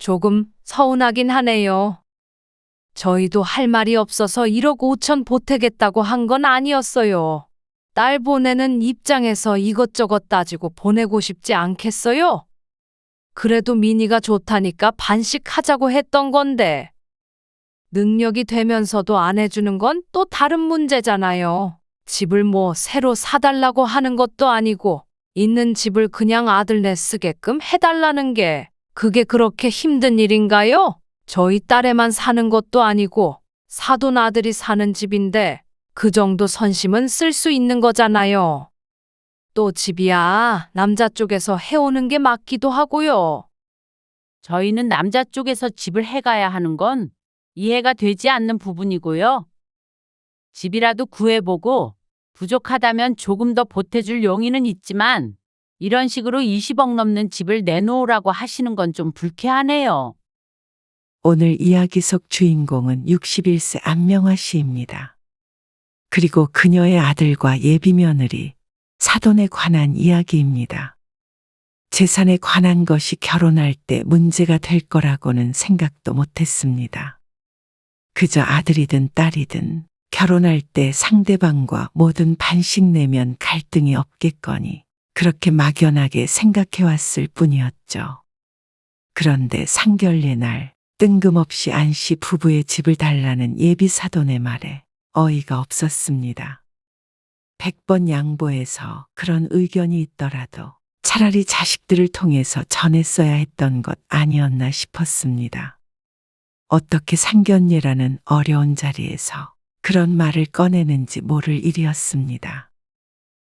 조금 서운하긴 하네요. 저희도 할 말이 없어서 1억 5천 보태겠다고 한 건 아니었어요. 딸 보내는 입장에서 이것저것 따지고 보내고 싶지 않겠어요? 그래도 미니가 좋다니까 반씩하자고 했던 건데. 능력이 되면서도 안 해주는 건 또 다른 문제잖아요. 집을 뭐 새로 사달라고 하는 것도 아니고 있는 집을 그냥 아들네 쓰게끔 해달라는 게 그게 그렇게 힘든 일인가요? 저희 딸애만 사는 것도 아니고 사돈 아들이 사는 집인데 그 정도 선심은 쓸 수 있는 거잖아요. 또 집이야 남자 쪽에서 해오는 게 맞기도 하고요. 저희는 남자 쪽에서 집을 해가야 하는 건 이해가 되지 않는 부분이고요. 집이라도 구해보고 부족하다면 조금 더 보태줄 용의는 있지만 이런 식으로 20억 넘는 집을 내놓으라고 하시는 건 좀 불쾌하네요. 오늘 이야기 속 주인공은 61세 안명화 씨입니다. 그리고 그녀의 아들과 예비 며느리, 사돈에 관한 이야기입니다. 재산에 관한 것이 결혼할 때 문제가 될 거라고는 생각도 못했습니다. 그저 아들이든 딸이든 결혼할 때 상대방과 뭐든 반씩 내면 갈등이 없겠거니 그렇게 막연하게 생각해왔을 뿐이었죠. 그런데 상견례 날 뜬금없이 안 씨 부부의 집을 달라는 예비 사돈의 말에 어이가 없었습니다. 100번 양보해서 그런 의견이 있더라도 차라리 자식들을 통해서 전했어야 했던 것 아니었나 싶었습니다. 어떻게 상견례라는 어려운 자리에서 그런 말을 꺼내는지 모를 일이었습니다.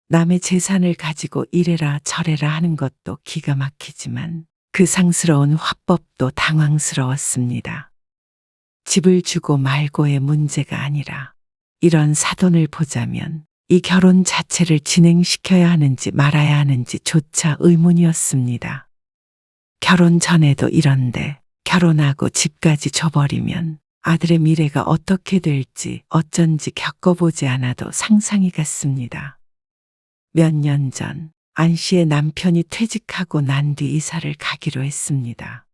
남의 재산을 가지고 이래라 저래라 하는 것도 기가 막히지만 그 상스러운 화법도 당황스러웠습니다. 집을 주고 말고의 문제가 아니라 이런 사돈을 보자면 이 결혼 자체를 진행시켜야 하는지 말아야 하는지조차 의문이었습니다. 결혼 전에도 이런데 결혼하고 집까지 줘버리면 아들의 미래가 어떻게 될지 어쩐지 겪어보지 않아도 상상이 갔습니다. 몇 년 전 안 씨의 남편이 퇴직하고 난 뒤 이사를 가기로 했습니다.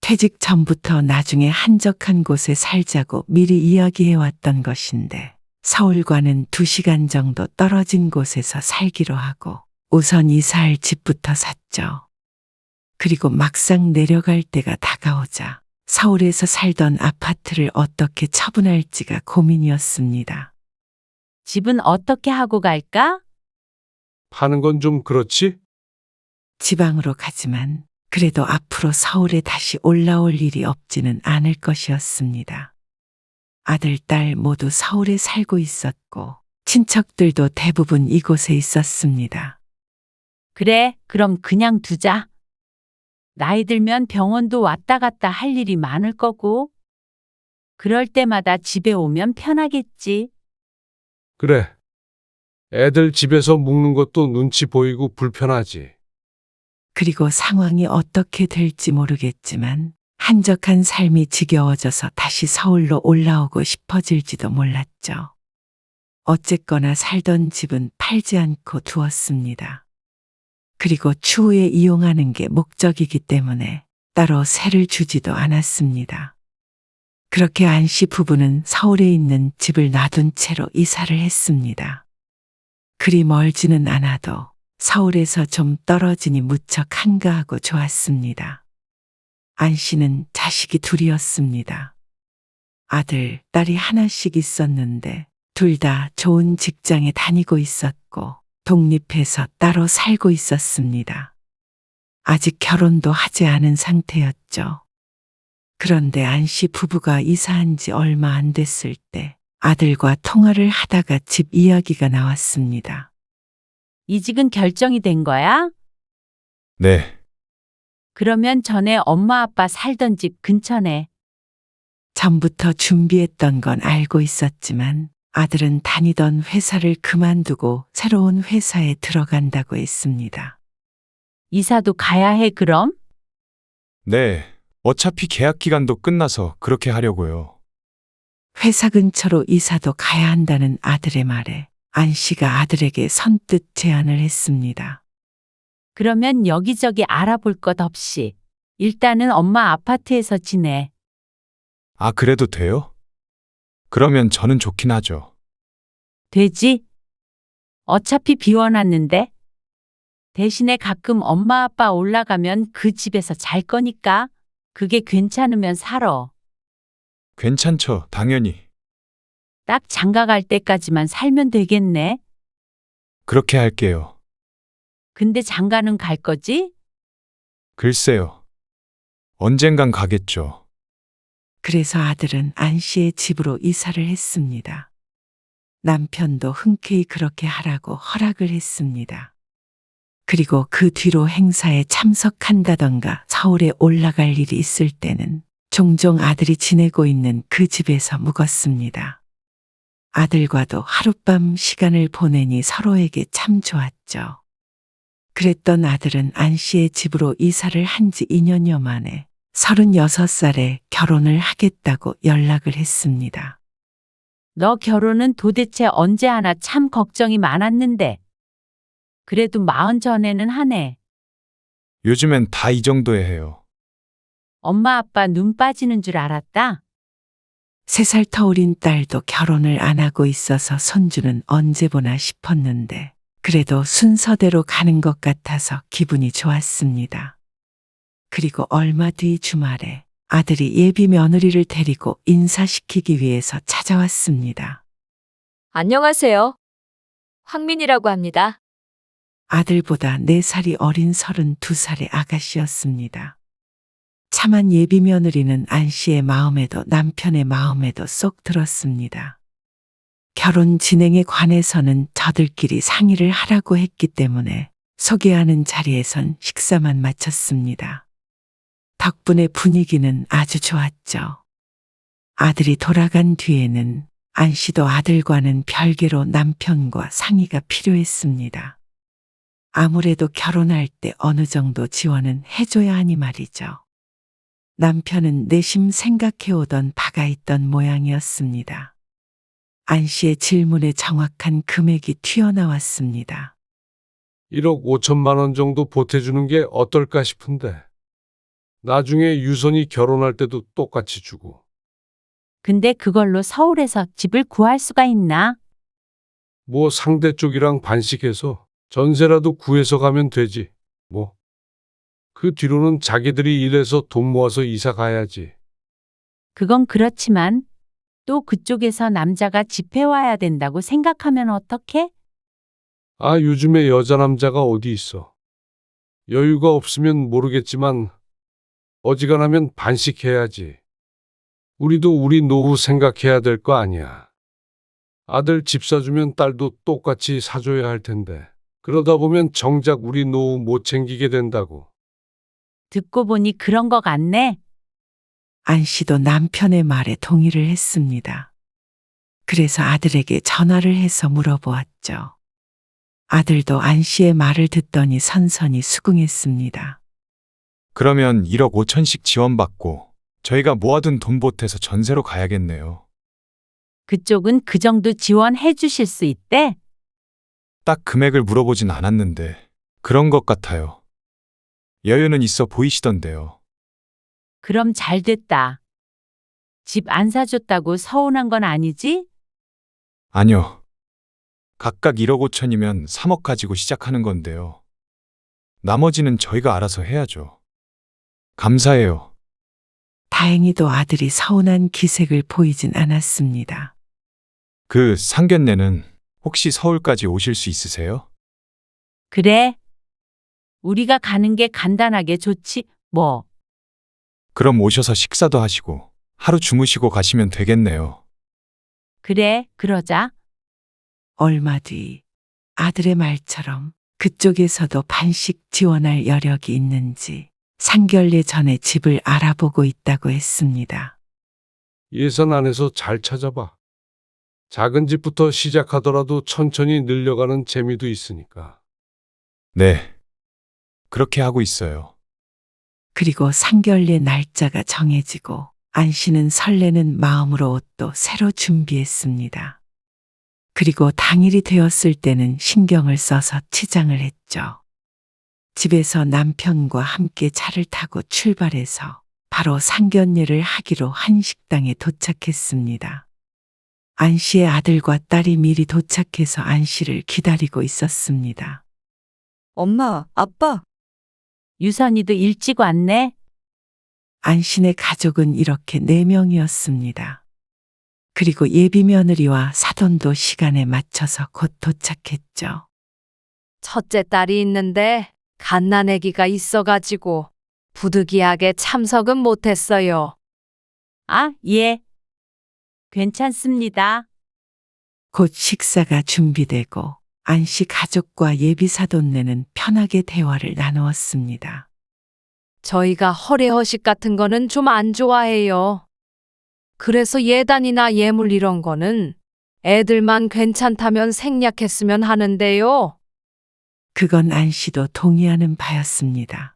퇴직 전부터 나중에 한적한 곳에 살자고 미리 이야기해왔던 것인데 서울과는 2시간 정도 떨어진 곳에서 살기로 하고 우선 이사할 집부터 샀죠. 그리고 막상 내려갈 때가 다가오자 서울에서 살던 아파트를 어떻게 처분할지가 고민이었습니다. 집은 어떻게 하고 갈까? 파는 건 좀 그렇지? 지방으로 가지만 그래도 앞으로 서울에 다시 올라올 일이 없지는 않을 것이었습니다. 아들, 딸 모두 서울에 살고 있었고 친척들도 대부분 이곳에 있었습니다. 그래, 그럼 그냥 두자. 나이 들면 병원도 왔다 갔다 할 일이 많을 거고. 그럴 때마다 집에 오면 편하겠지. 그래. 애들 집에서 묵는 것도 눈치 보이고 불편하지. 그리고 상황이 어떻게 될지 모르겠지만 한적한 삶이 지겨워져서 다시 서울로 올라오고 싶어질지도 몰랐죠. 어쨌거나 살던 집은 팔지 않고 두었습니다. 그리고 추후에 이용하는 게 목적이기 때문에 따로 세를 주지도 않았습니다. 그렇게 안 씨 부부는 서울에 있는 집을 놔둔 채로 이사를 했습니다. 그리 멀지는 않아도 서울에서 좀 떨어지니 무척 한가하고 좋았습니다. 안 씨는 자식이 둘이었습니다. 아들, 딸이 하나씩 있었는데 둘 다 좋은 직장에 다니고 있었고 독립해서 따로 살고 있었습니다. 아직 결혼도 하지 않은 상태였죠. 그런데 안 씨 부부가 이사한 지 얼마 안 됐을 때 아들과 통화를 하다가 집 이야기가 나왔습니다. 이직은 결정이 된 거야? 네. 그러면 전에 엄마 아빠 살던 집 근처네. 전부터 준비했던 건 알고 있었지만 아들은 다니던 회사를 그만두고 새로운 회사에 들어간다고 했습니다. 이사도 가야 해, 그럼? 네, 어차피 계약 기간도 끝나서 그렇게 하려고요. 회사 근처로 이사도 가야 한다는 아들의 말에 안 씨가 아들에게 선뜻 제안을 했습니다. 그러면 여기저기 알아볼 것 없이 일단은 엄마 아파트에서 지내. 아, 그래도 돼요? 그러면 저는 좋긴 하죠. 되지? 어차피 비워놨는데. 대신에 가끔 엄마 아빠 올라가면 그 집에서 잘 거니까 그게 괜찮으면 살아. 괜찮죠, 당연히. 딱 장가 갈 때까지만 살면 되겠네. 그렇게 할게요. 근데 장가는 갈 거지? 글쎄요. 언젠간 가겠죠. 그래서 아들은 안 씨의 집으로 이사를 했습니다. 남편도 흔쾌히 그렇게 하라고 허락을 했습니다. 그리고 그 뒤로 행사에 참석한다던가 서울에 올라갈 일이 있을 때는 종종 아들이 지내고 있는 그 집에서 묵었습니다. 아들과도 하룻밤 시간을 보내니 서로에게 참 좋았죠. 그랬던 아들은 안 씨의 집으로 이사를 한 지 2년여 만에 36살에 결혼을 하겠다고 연락을 했습니다. 너 결혼은 도대체 언제 하나 참 걱정이 많았는데. 그래도 40 전에는 하네. 요즘엔 다 이 정도에 해요. 엄마 아빠 눈 빠지는 줄 알았다. 3살 터울인 딸도 결혼을 안 하고 있어서 손주는 언제 보나 싶었는데 그래도 순서대로 가는 것 같아서 기분이 좋았습니다. 그리고 얼마 뒤 주말에 아들이 예비 며느리를 데리고 인사시키기 위해서 찾아왔습니다. 안녕하세요. 황민이라고 합니다. 아들보다 4살이 어린 32살의 아가씨였습니다. 참한 예비 며느리는 안 씨의 마음에도 남편의 마음에도 쏙 들었습니다. 결혼 진행에 관해서는 저들끼리 상의를 하라고 했기 때문에 소개하는 자리에선 식사만 마쳤습니다. 덕분에 분위기는 아주 좋았죠. 아들이 돌아간 뒤에는 안 씨도 아들과는 별개로 남편과 상의가 필요했습니다. 아무래도 결혼할 때 어느 정도 지원은 해줘야 하니 말이죠. 남편은 내심 생각해오던 바가 있던 모양이었습니다. 안 씨의 질문에 정확한 금액이 튀어나왔습니다. 1억 5천만 원 정도 보태주는 게 어떨까 싶은데. 나중에 유선이 결혼할 때도 똑같이 주고. 근데 그걸로 서울에서 집을 구할 수가 있나? 뭐 상대 쪽이랑 반씩해서 전세라도 구해서 가면 되지. 뭐. 그 뒤로는 자기들이 일해서 돈 모아서 이사 가야지. 그건 그렇지만 또 그쪽에서 남자가 집해와야 된다고 생각하면 어떡해? 아, 요즘에 여자 남자가 어디 있어. 여유가 없으면 모르겠지만 어지간하면 반씩해야지. 우리도 우리 노후 생각해야 될 거 아니야. 아들 집 사주면 딸도 똑같이 사줘야 할 텐데. 그러다 보면 정작 우리 노후 못 챙기게 된다고. 듣고 보니 그런 거 같네. 안 씨도 남편의 말에 동의를 했습니다. 그래서 아들에게 전화를 해서 물어보았죠. 아들도 안 씨의 말을 듣더니 선선히 수긍했습니다. 그러면 1억 5천씩 지원받고 저희가 모아둔 돈 보태서 전세로 가야겠네요. 그쪽은 그 정도 지원해 주실 수 있대? 딱 금액을 물어보진 않았는데 그런 것 같아요. 여유는 있어 보이시던데요. 그럼 잘 됐다. 집 안 사줬다고 서운한 건 아니지? 아니요. 각각 1억 5천이면 3억 가지고 시작하는 건데요. 나머지는 저희가 알아서 해야죠. 감사해요. 다행히도 아들이 서운한 기색을 보이진 않았습니다. 그 상견례는 혹시 서울까지 오실 수 있으세요? 그래. 우리가 가는 게 간단하게 좋지, 뭐. 그럼 오셔서 식사도 하시고 하루 주무시고 가시면 되겠네요. 그래, 그러자. 얼마 뒤 아들의 말처럼 그쪽에서도 반씩 지원할 여력이 있는지 상견례 전에 집을 알아보고 있다고 했습니다. 예산 안에서 잘 찾아봐. 작은 집부터 시작하더라도 천천히 늘려가는 재미도 있으니까. 네. 그렇게 하고 있어요. 그리고 상견례 날짜가 정해지고 안 씨는 설레는 마음으로 옷도 새로 준비했습니다. 그리고 당일이 되었을 때는 신경을 써서 치장을 했죠. 집에서 남편과 함께 차를 타고 출발해서 바로 상견례를 하기로 한 식당에 도착했습니다. 안 씨의 아들과 딸이 미리 도착해서 안 씨를 기다리고 있었습니다. 엄마, 아빠, 유선이도 일찍 왔네. 안 씨네 가족은 이렇게 4명이었습니다. 그리고 예비 며느리와 사돈도 시간에 맞춰서 곧 도착했죠. 첫째 딸이 있는데 갓난아기가 있어가지고 부득이하게 참석은 못했어요. 아, 예. 괜찮습니다. 곧 식사가 준비되고 안 씨 가족과 예비 사돈네는 편하게 대화를 나누었습니다. 저희가 허례허식 같은 거는 좀 안 좋아해요. 그래서 예단이나 예물 이런 거는 애들만 괜찮다면 생략했으면 하는데요. 그건 안 씨도 동의하는 바였습니다.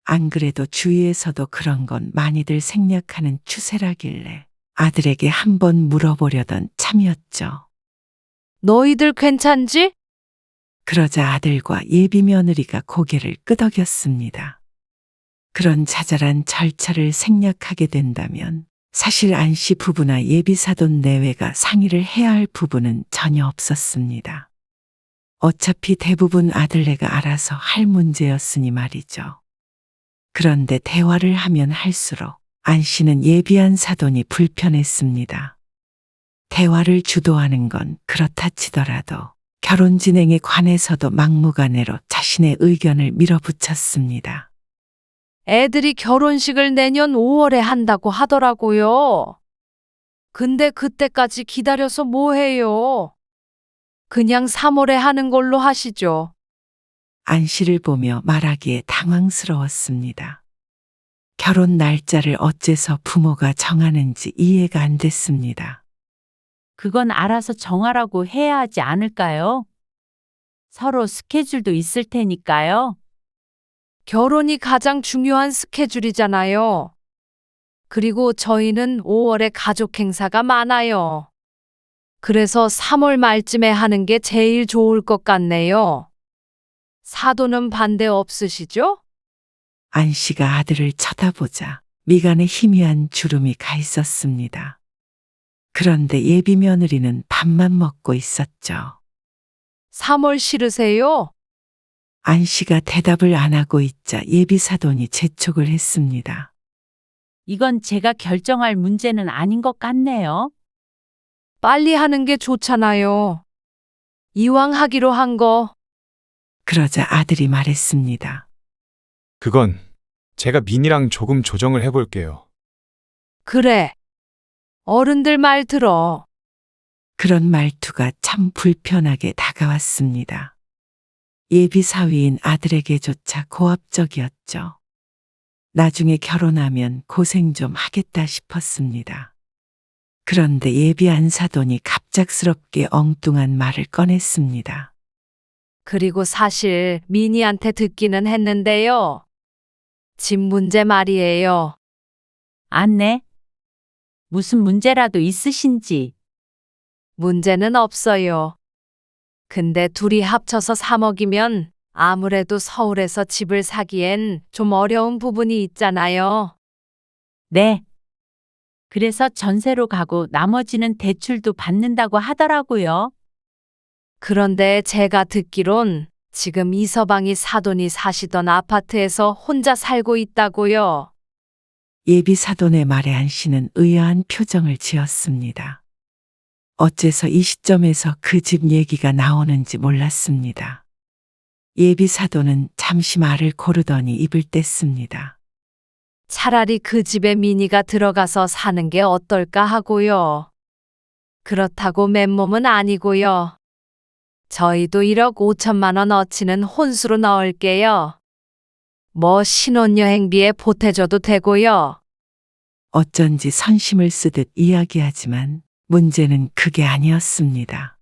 안 그래도 주위에서도 그런 건 많이들 생략하는 추세라길래 아들에게 한번 물어보려던 참이었죠. 너희들 괜찮지? 그러자 아들과 예비 며느리가 고개를 끄덕였습니다. 그런 자잘한 절차를 생략하게 된다면 사실 안 씨 부부나 예비 사돈 내외가 상의를 해야 할 부분은 전혀 없었습니다. 어차피 대부분 아들네가 알아서 할 문제였으니 말이죠. 그런데 대화를 하면 할수록 안 씨는 예비한 사돈이 불편했습니다. 대화를 주도하는 건 그렇다 치더라도 결혼 진행에 관해서도 막무가내로 자신의 의견을 밀어붙였습니다. 애들이 결혼식을 내년 5월에 한다고 하더라고요. 근데 그때까지 기다려서 뭐 해요? 그냥 3월에 하는 걸로 하시죠. 안 씨를 보며 말하기에 당황스러웠습니다. 결혼 날짜를 어째서 부모가 정하는지 이해가 안 됐습니다. 그건 알아서 정하라고 해야 하지 않을까요? 서로 스케줄도 있을 테니까요. 결혼이 가장 중요한 스케줄이잖아요. 그리고 저희는 5월에 가족 행사가 많아요. 그래서 3월 말쯤에 하는 게 제일 좋을 것 같네요. 사돈은 반대 없으시죠? 안 씨가 아들을 쳐다보자 미간에 희미한 주름이 가 있었습니다. 그런데 예비 며느리는 밥만 먹고 있었죠. 3월 싫으세요? 안 씨가 대답을 안 하고 있자 예비 사돈이 재촉을 했습니다. 이건 제가 결정할 문제는 아닌 것 같네요. 빨리 하는 게 좋잖아요. 이왕 하기로 한 거. 그러자 아들이 말했습니다. 그건 제가 민이랑 조금 조정을 해볼게요. 그래. 어른들 말 들어. 그런 말투가 참 불편하게 다가왔습니다. 예비 사위인 아들에게조차 고압적이었죠. 나중에 결혼하면 고생 좀 하겠다 싶었습니다. 그런데 예비 안사돈이 갑작스럽게 엉뚱한 말을 꺼냈습니다. 그리고 사실 미니한테 듣기는 했는데요. 집 문제 말이에요. 안네. 무슨 문제라도 있으신지. 문제는 없어요. 근데 둘이 합쳐서 3억이면 아무래도 서울에서 집을 사기엔 좀 어려운 부분이 있잖아요. 네. 그래서 전세로 가고 나머지는 대출도 받는다고 하더라고요. 그런데 제가 듣기론 지금 이서방이 사돈이 사시던 아파트에서 혼자 살고 있다고요. 예비 사돈의 말에 안 씨는 의아한 표정을 지었습니다. 어째서 이 시점에서 그 집 얘기가 나오는지 몰랐습니다. 예비 사돈은 잠시 말을 고르더니 입을 뗐습니다. 차라리 그 집에 미니가 들어가서 사는 게 어떨까 하고요. 그렇다고 맨몸은 아니고요. 저희도 1억 5천만 원 어치는 혼수로 넣을게요. 뭐 신혼여행비에 보태줘도 되고요. 어쩐지 선심을 쓰듯 이야기하지만 문제는 그게 아니었습니다.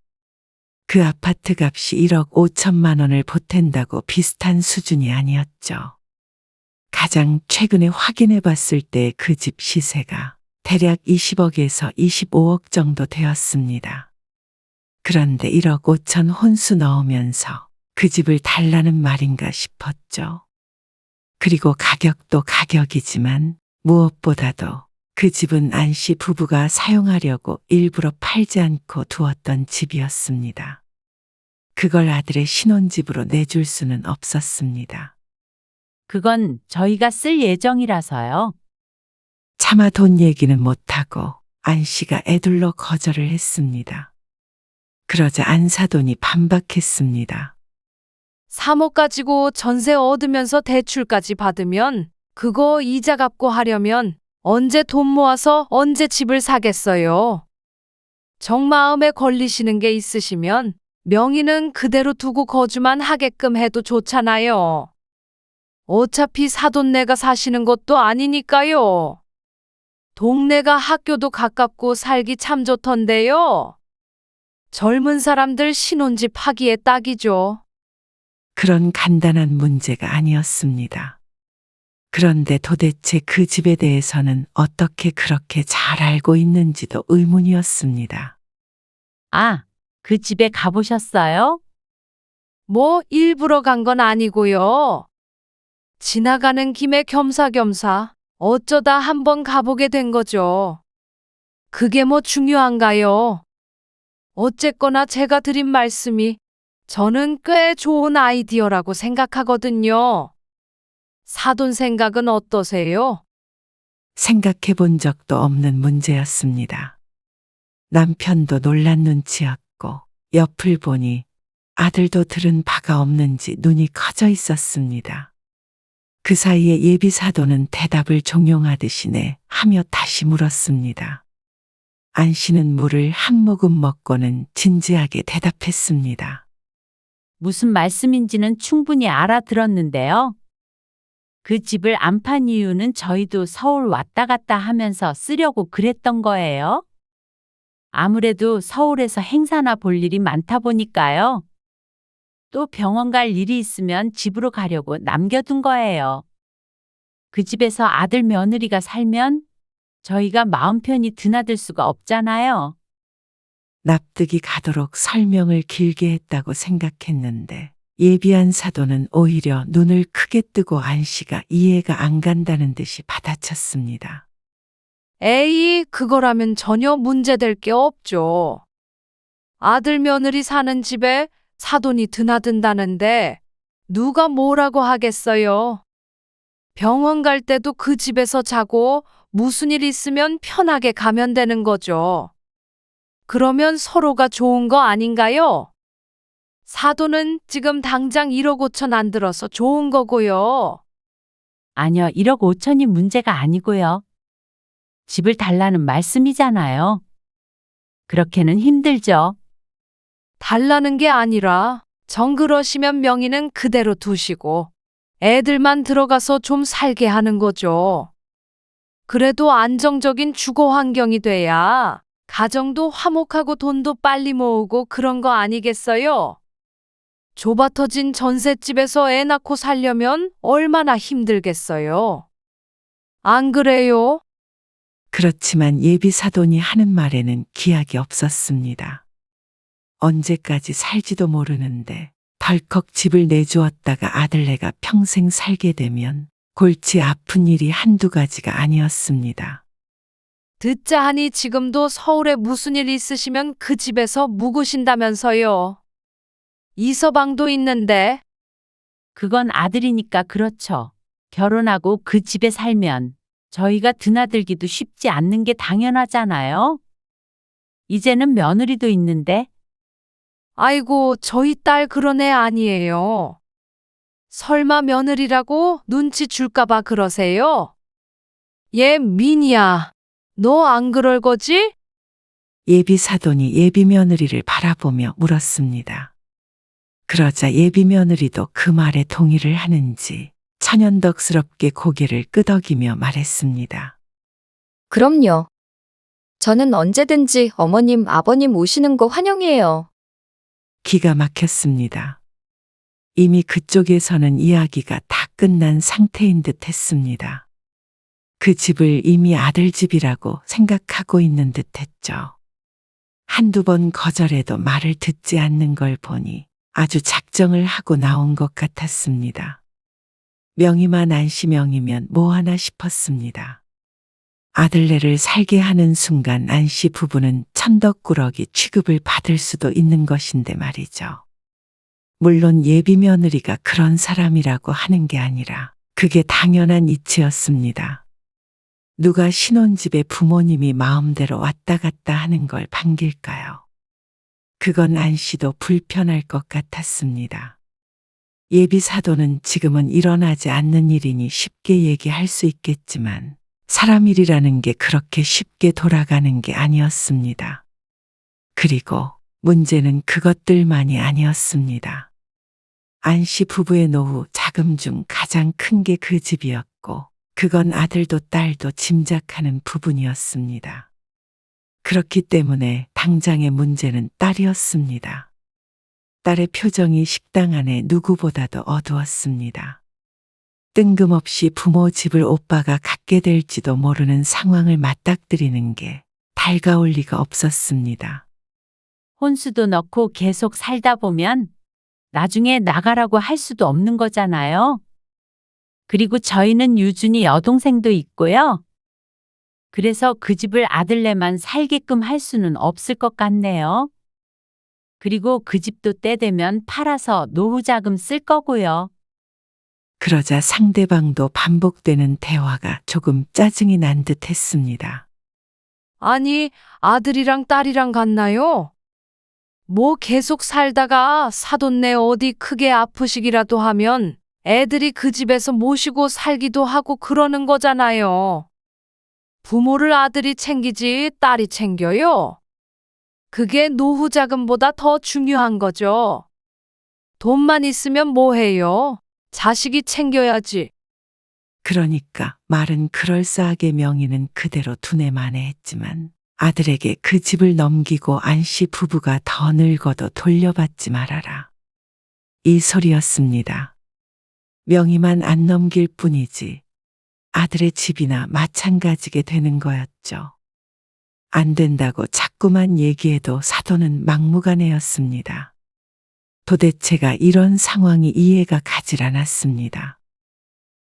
그 아파트 값이 1억 5천만 원을 보탠다고 비슷한 수준이 아니었죠. 가장 최근에 확인해 봤을 때 그 집 시세가 대략 20억에서 25억 정도 되었습니다. 그런데 1억 5천 혼수 넣으면서 그 집을 달라는 말인가 싶었죠. 그리고 가격도 가격이지만 무엇보다도 그 집은 안 씨 부부가 사용하려고 일부러 팔지 않고 두었던 집이었습니다. 그걸 아들의 신혼집으로 내줄 수는 없었습니다. 그건 저희가 쓸 예정이라서요. 차마 돈 얘기는 못하고 안 씨가 애둘러 거절을 했습니다. 그러자 안사돈이 반박했습니다. 3억 가지고 전세 얻으면서 대출까지 받으면 그거 이자 갚고 하려면 언제 돈 모아서 언제 집을 사겠어요. 정 마음에 걸리시는 게 있으시면 명의는 그대로 두고 거주만 하게끔 해도 좋잖아요. 어차피 사돈네가 사시는 것도 아니니까요. 동네가 학교도 가깝고 살기 참 좋던데요. 젊은 사람들 신혼집 하기에 딱이죠. 그런 간단한 문제가 아니었습니다. 그런데 도대체 그 집에 대해서는 어떻게 그렇게 잘 알고 있는지도 의문이었습니다. 아, 그 집에 가보셨어요? 뭐 일부러 간 건 아니고요. 지나가는 김에 겸사겸사 어쩌다 한번 가보게 된 거죠. 그게 뭐 중요한가요? 어쨌거나 제가 드린 말씀이 저는 꽤 좋은 아이디어라고 생각하거든요. 사돈 생각은 어떠세요? 생각해 본 적도 없는 문제였습니다. 남편도 놀란 눈치였고 옆을 보니 아들도 들은 바가 없는지 눈이 커져 있었습니다. 그 사이에 예비 사돈은 대답을 종용하듯이 네 하며 다시 물었습니다. 안 씨는 물을 한 모금 먹고는 진지하게 대답했습니다. 무슨 말씀인지는 충분히 알아들었는데요. 그 집을 안 판 이유는 저희도 서울 왔다 갔다 하면서 쓰려고 그랬던 거예요. 아무래도 서울에서 행사나 볼 일이 많다 보니까요. 또 병원 갈 일이 있으면 집으로 가려고 남겨둔 거예요. 그 집에서 아들 며느리가 살면 저희가 마음 편히 드나들 수가 없잖아요. 납득이 가도록 설명을 길게 했다고 생각했는데 예비한 사돈은 오히려 눈을 크게 뜨고 안 씨가 이해가 안 간다는 듯이 받아쳤습니다. 에이, 그거라면 전혀 문제될 게 없죠. 아들 며느리 사는 집에 사돈이 드나든다는데 누가 뭐라고 하겠어요? 병원 갈 때도 그 집에서 자고 무슨 일 있으면 편하게 가면 되는 거죠. 그러면 서로가 좋은 거 아닌가요? 사돈은 지금 당장 1억 5천 안 들어서 좋은 거고요. 아니요, 1억 5천이 문제가 아니고요. 집을 달라는 말씀이잖아요. 그렇게는 힘들죠. 달라는 게 아니라 정 그러시면 명의는 그대로 두시고 애들만 들어가서 좀 살게 하는 거죠. 그래도 안정적인 주거 환경이 돼야 가정도 화목하고 돈도 빨리 모으고 그런 거 아니겠어요? 좁아터진 전셋집에서 애 낳고 살려면 얼마나 힘들겠어요? 안 그래요? 그렇지만 예비 사돈이 하는 말에는 기약이 없었습니다. 언제까지 살지도 모르는데 덜컥 집을 내주었다가 아들네가 평생 살게 되면 골치 아픈 일이 한두 가지가 아니었습니다. 듣자 하니 지금도 서울에 무슨 일 있으시면 그 집에서 묵으신다면서요. 이서방도 있는데. 그건 아들이니까 그렇죠. 결혼하고 그 집에 살면 저희가 드나들기도 쉽지 않는 게 당연하잖아요. 이제는 며느리도 있는데. 아이고, 저희 딸 그런 애 아니에요. 설마 며느리라고 눈치 줄까봐 그러세요? 얘 민이야. 너 안 그럴 거지? 예비 사돈이 예비 며느리를 바라보며 물었습니다. 그러자 예비 며느리도 그 말에 동의를 하는지 천연덕스럽게 고개를 끄덕이며 말했습니다. 그럼요. 저는 언제든지 어머님, 아버님 오시는 거 환영해요. 기가 막혔습니다. 이미 그쪽에서는 이야기가 다 끝난 상태인 듯 했습니다. 그 집을 이미 아들 집이라고 생각하고 있는 듯 했죠. 한두 번 거절해도 말을 듣지 않는 걸 보니 아주 작정을 하고 나온 것 같았습니다. 명의만 안씨 명이면 뭐하나 싶었습니다. 아들네를 살게 하는 순간 안씨 부부는 천덕꾸러기 취급을 받을 수도 있는 것인데 말이죠. 물론 예비 며느리가 그런 사람이라고 하는 게 아니라 그게 당연한 이치였습니다. 누가 신혼집에 부모님이 마음대로 왔다 갔다 하는 걸 반길까요? 그건 안씨도 불편할 것 같았습니다. 예비 사도는 지금은 일어나지 않는 일이니 쉽게 얘기할 수 있겠지만 사람 일이라는 게 그렇게 쉽게 돌아가는 게 아니었습니다. 그리고 문제는 그것들만이 아니었습니다. 안씨 부부의 노후 자금 중 가장 큰 게 그 집이었고 그건 아들도 딸도 짐작하는 부분이었습니다. 그렇기 때문에 당장의 문제는 딸이었습니다. 딸의 표정이 식당 안에 누구보다도 어두웠습니다. 뜬금없이 부모 집을 오빠가 갖게 될지도 모르는 상황을 맞닥뜨리는 게 달가울 리가 없었습니다. 혼수도 넣고 계속 살다 보면 나중에 나가라고 할 수도 없는 거잖아요. 그리고 저희는 유준이 여동생도 있고요. 그래서 그 집을 아들네만 살게끔 할 수는 없을 것 같네요. 그리고 그 집도 때 되면 팔아서 노후 자금 쓸 거고요. 그러자 상대방도 반복되는 대화가 조금 짜증이 난 듯 했습니다. 아니, 아들이랑 딸이랑 같나요? 뭐 계속 살다가 사돈네 어디 크게 아프시기라도 하면 애들이 그 집에서 모시고 살기도 하고 그러는 거잖아요. 부모를 아들이 챙기지 딸이 챙겨요? 그게 노후 자금보다 더 중요한 거죠. 돈만 있으면 뭐 해요? 자식이 챙겨야지. 그러니까 말은 그럴싸하게 명의는 그대로 두뇌만에 했지만 아들에게 그 집을 넘기고 안씨 부부가 더 늙어도 돌려받지 말아라. 이 소리였습니다. 명의만 안 넘길 뿐이지 아들의 집이나 마찬가지게 되는 거였죠. 안 된다고 자꾸만 얘기해도 사도는 막무가내였습니다. 도대체가 이런 상황이 이해가 가질 않았습니다.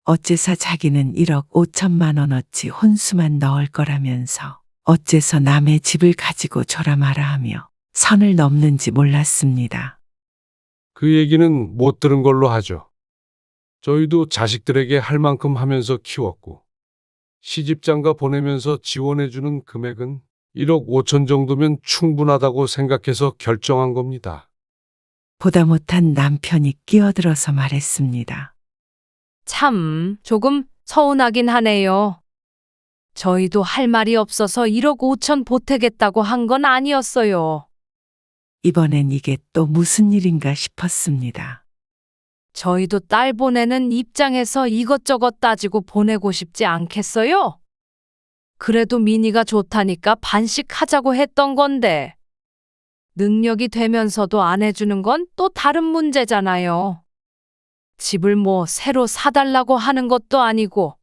어째서 자기는 1억 5천만 원어치 혼수만 넣을 거라면서 어째서 남의 집을 가지고 줘라 마라 하며 선을 넘는지 몰랐습니다. 그 얘기는 못 들은 걸로 하죠. 저희도 자식들에게 할 만큼 하면서 키웠고 시집장가 보내면서 지원해주는 금액은 1억 5천 정도면 충분하다고 생각해서 결정한 겁니다. 보다 못한 남편이 끼어들어서 말했습니다. 참, 조금 서운하긴 하네요. 저희도 할 말이 없어서 1억 5천 보태겠다고 한 건 아니었어요. 이번엔 이게 또 무슨 일인가 싶었습니다. 저희도 딸 보내는 입장에서 이것저것 따지고 보내고 싶지 않겠어요? 그래도 미니가 좋다니까 반씩하자고 했던 건데. 능력이 되면서도 안 해주는 건 또 다른 문제잖아요. 집을 뭐 새로 사달라고 하는 것도 아니고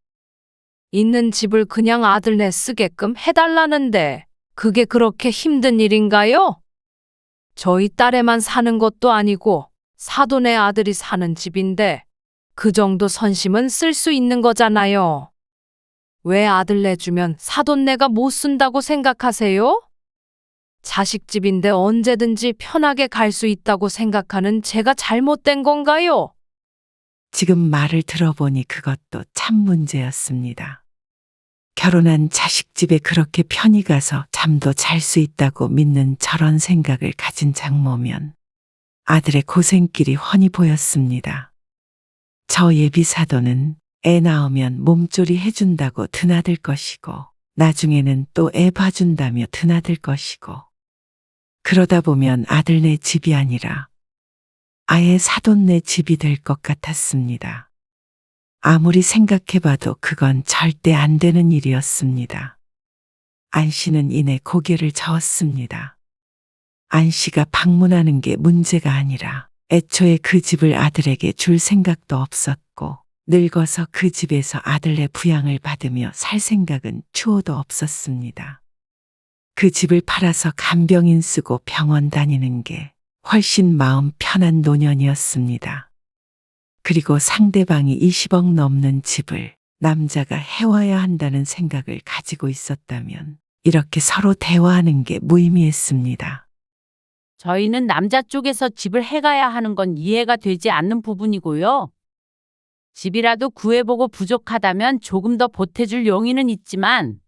있는 집을 그냥 아들네 쓰게끔 해달라는데 그게 그렇게 힘든 일인가요? 저희 딸애만 사는 것도 아니고 사돈의 아들이 사는 집인데 그 정도 선심은 쓸 수 있는 거잖아요. 왜 아들네 주면 사돈네가 못 쓴다고 생각하세요? 자식 집인데 언제든지 편하게 갈 수 있다고 생각하는 제가 잘못된 건가요? 지금 말을 들어보니 그것도 참 문제였습니다. 결혼한 자식 집에 그렇게 편히 가서 잠도 잘 수 있다고 믿는 저런 생각을 가진 장모면 아들의 고생길이 훤히 보였습니다. 저 예비 사도는 애 낳으면 몸조리 해준다고 드나들 것이고 나중에는 또 애 봐준다며 드나들 것이고 그러다 보면 아들네 집이 아니라 아예 사돈네 집이 될 것 같았습니다. 아무리 생각해봐도 그건 절대 안 되는 일이었습니다. 안 씨는 이내 고개를 저었습니다. 안 씨가 방문하는 게 문제가 아니라 애초에 그 집을 아들에게 줄 생각도 없었고 늙어서 그 집에서 아들네 부양을 받으며 살 생각은 추호도 없었습니다. 그 집을 팔아서 간병인 쓰고 병원 다니는 게 훨씬 마음 편한 노년이었습니다. 그리고 상대방이 20억 넘는 집을 남자가 해와야 한다는 생각을 가지고 있었다면 이렇게 서로 대화하는 게 무의미했습니다. 저희는 남자 쪽에서 집을 해가야 하는 건 이해가 되지 않는 부분이고요. 집이라도 구해보고 부족하다면 조금 더 보태줄 용의는 있지만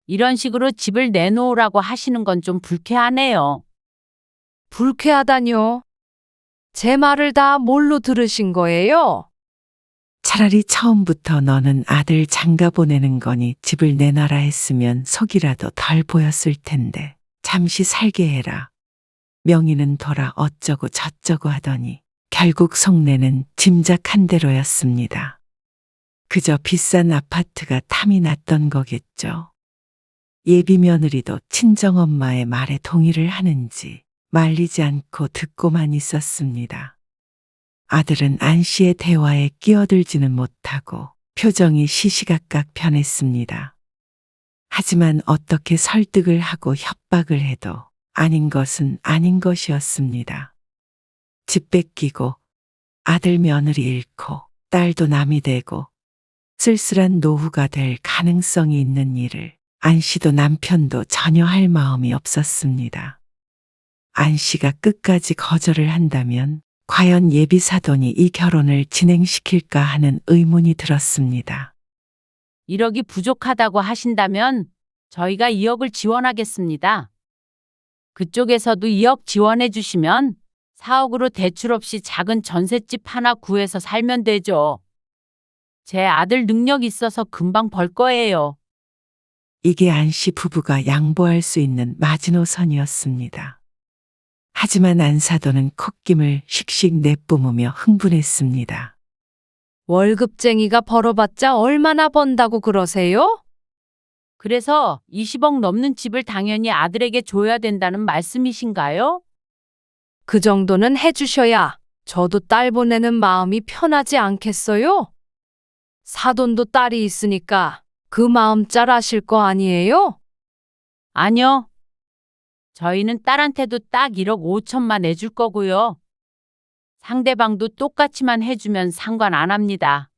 이런 식으로 집을 내놓으라고 하시는 건 좀 불쾌하네요. 불쾌하다뇨. 제 말을 다 뭘로 들으신 거예요? 차라리 처음부터 너는 아들 장가 보내는 거니 집을 내놔라 했으면 속이라도 덜 보였을 텐데 잠시 살게 해라. 명의는 돌아 어쩌고 저쩌고 하더니 결국 속내는 짐작한 대로였습니다. 그저 비싼 아파트가 탐이 났던 거겠죠. 예비 며느리도 친정엄마의 말에 동의를 하는지 말리지 않고 듣고만 있었습니다. 아들은 안 씨의 대화에 끼어들지는 못하고 표정이 시시각각 변했습니다. 하지만 어떻게 설득을 하고 협박을 해도 아닌 것은 아닌 것이었습니다. 집 뺏기고 아들 며느리 잃고 딸도 남이 되고 쓸쓸한 노후가 될 가능성이 있는 일을 안 씨도 남편도 전혀 할 마음이 없었습니다. 안 씨가 끝까지 거절을 한다면 과연 예비 사돈이 이 결혼을 진행시킬까 하는 의문이 들었습니다. 1억이 부족하다고 하신다면 저희가 2억을 지원하겠습니다. 그쪽에서도 2억 지원해 주시면 4억으로 대출 없이 작은 전셋집 하나 구해서 살면 되죠. 제 아들 능력 있어서 금방 벌 거예요. 이게 안 씨 부부가 양보할 수 있는 마지노선이었습니다. 하지만 안 사돈은 콧김을 씩씩 내뿜으며 흥분했습니다. 월급쟁이가 벌어봤자 얼마나 번다고 그러세요? 그래서 20억 넘는 집을 당연히 아들에게 줘야 된다는 말씀이신가요? 그 정도는 해주셔야 저도 딸 보내는 마음이 편하지 않겠어요? 사돈도 딸이 있으니까 그 마음 잘 아실 거 아니에요? 아니요. 저희는 딸한테도 딱 1억 5천만 내줄 거고요. 상대방도 똑같이만 해주면 상관 안 합니다.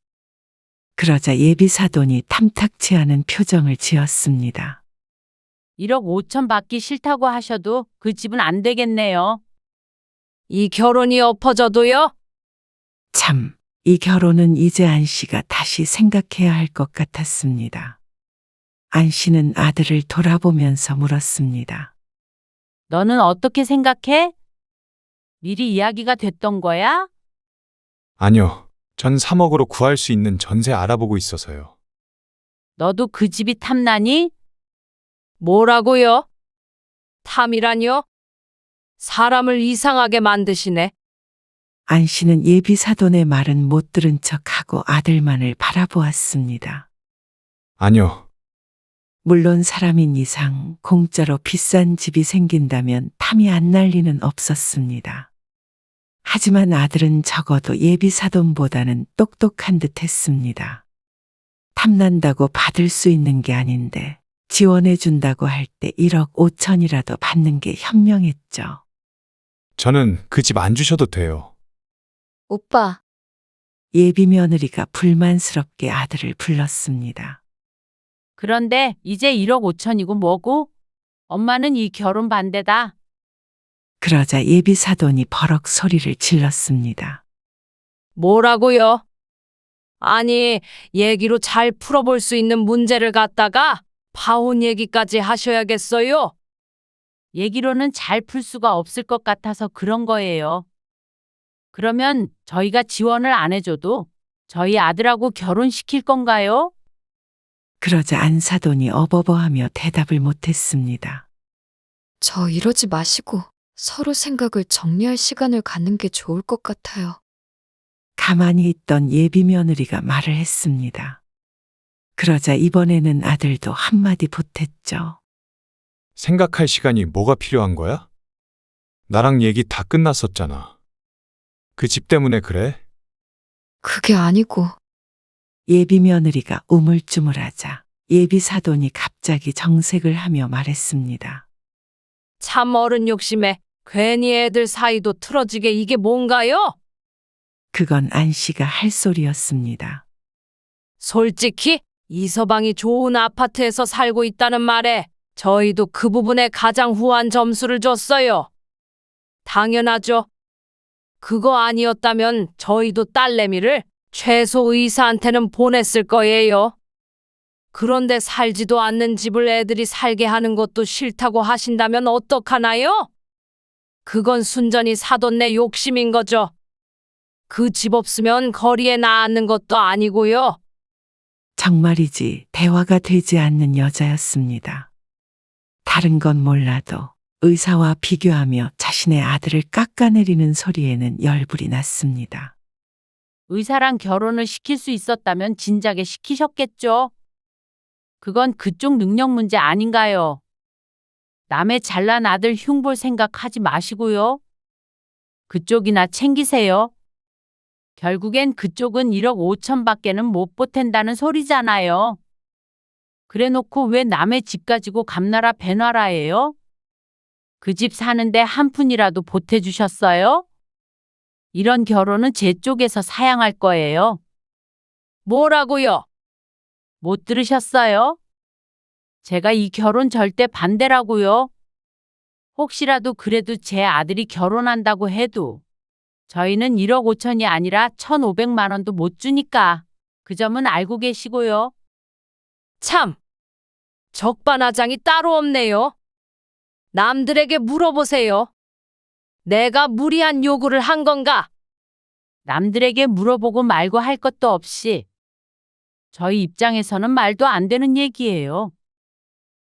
그러자 예비 사돈이 탐탁치 않은 표정을 지었습니다. 1억 5천 받기 싫다고 하셔도 그 집은 안 되겠네요. 이 결혼이 엎어져도요? 참, 이 결혼은 이제 안 씨가 다시 생각해야 할 것 같았습니다. 안 씨는 아들을 돌아보면서 물었습니다. 너는 어떻게 생각해? 미리 이야기가 됐던 거야? 아니요. 전 3억으로 구할 수 있는 전세 알아보고 있어서요. 너도 그 집이 탐나니? 뭐라고요? 탐이라뇨? 사람을 이상하게 만드시네. 안 씨는 예비 사돈의 말은 못 들은 척하고 아들만을 바라보았습니다. 아니요. 물론 사람인 이상 공짜로 비싼 집이 생긴다면 탐이 안 날 리는 없었습니다. 하지만 아들은 적어도 예비 사돈보다는 똑똑한 듯 했습니다. 탐난다고 받을 수 있는 게 아닌데 지원해 준다고 할 때 1억 5천이라도 받는 게 현명했죠. 저는 그 집 안 주셔도 돼요. 오빠, 예비 며느리가 불만스럽게 아들을 불렀습니다. 그런데 이제 1억 5천이고 뭐고? 엄마는 이 결혼 반대다. 그러자 예비 사돈이 버럭 소리를 질렀습니다. 뭐라고요? 아니, 얘기로 잘 풀어볼 수 있는 문제를 갖다가 파혼 얘기까지 하셔야겠어요? 얘기로는 잘 풀 수가 없을 것 같아서 그런 거예요. 그러면 저희가 지원을 안 해줘도 저희 아들하고 결혼시킬 건가요? 그러자 안 사돈이 어버버하며 대답을 못했습니다. 저 이러지 마시고 서로 생각을 정리할 시간을 갖는 게 좋을 것 같아요. 가만히 있던 예비 며느리가 말을 했습니다. 그러자 이번에는 아들도 한마디 보탰죠. 생각할 시간이 뭐가 필요한 거야? 나랑 얘기 다 끝났었잖아. 그 집 때문에 그래? 그게 아니고 예비 며느리가 우물쭈물하자 예비 사돈이 갑자기 정색을 하며 말했습니다. 참 어른 욕심에 괜히 애들 사이도 틀어지게 이게 뭔가요? 그건 안 씨가 할 소리였습니다. 솔직히 이서방이 좋은 아파트에서 살고 있다는 말에 저희도 그 부분에 가장 후한 점수를 줬어요. 당연하죠. 그거 아니었다면 저희도 딸내미를 최소 의사한테는 보냈을 거예요. 그런데 살지도 않는 집을 애들이 살게 하는 것도 싫다고 하신다면 어떡하나요? 그건 순전히 사돈네 욕심인 거죠. 그 집 없으면 거리에 나앉는 것도 아니고요. 정말이지 대화가 되지 않는 여자였습니다. 다른 건 몰라도 의사와 비교하며 자신의 아들을 깎아내리는 소리에는 열불이 났습니다. 의사랑 결혼을 시킬 수 있었다면 진작에 시키셨겠죠. 그건 그쪽 능력 문제 아닌가요? 남의 잘난 아들 흉볼 생각하지 마시고요. 그쪽이나 챙기세요. 결국엔 그쪽은 1억 5천밖에는 못 보탠다는 소리잖아요. 그래놓고 왜 남의 집 가지고 감나라 배나라예요? 그 집 사는데 한 푼이라도 보태주셨어요? 이런 결혼은 제 쪽에서 사양할 거예요. 뭐라고요? 못 들으셨어요? 제가 이 결혼 절대 반대라고요. 혹시라도 그래도 제 아들이 결혼한다고 해도 저희는 1억 5천이 아니라 1,500만 원도 못 주니까 그 점은 알고 계시고요. 참, 적반하장이 따로 없네요. 남들에게 물어보세요. 내가 무리한 요구를 한 건가? 남들에게 물어보고 말고 할 것도 없이 저희 입장에서는 말도 안 되는 얘기예요.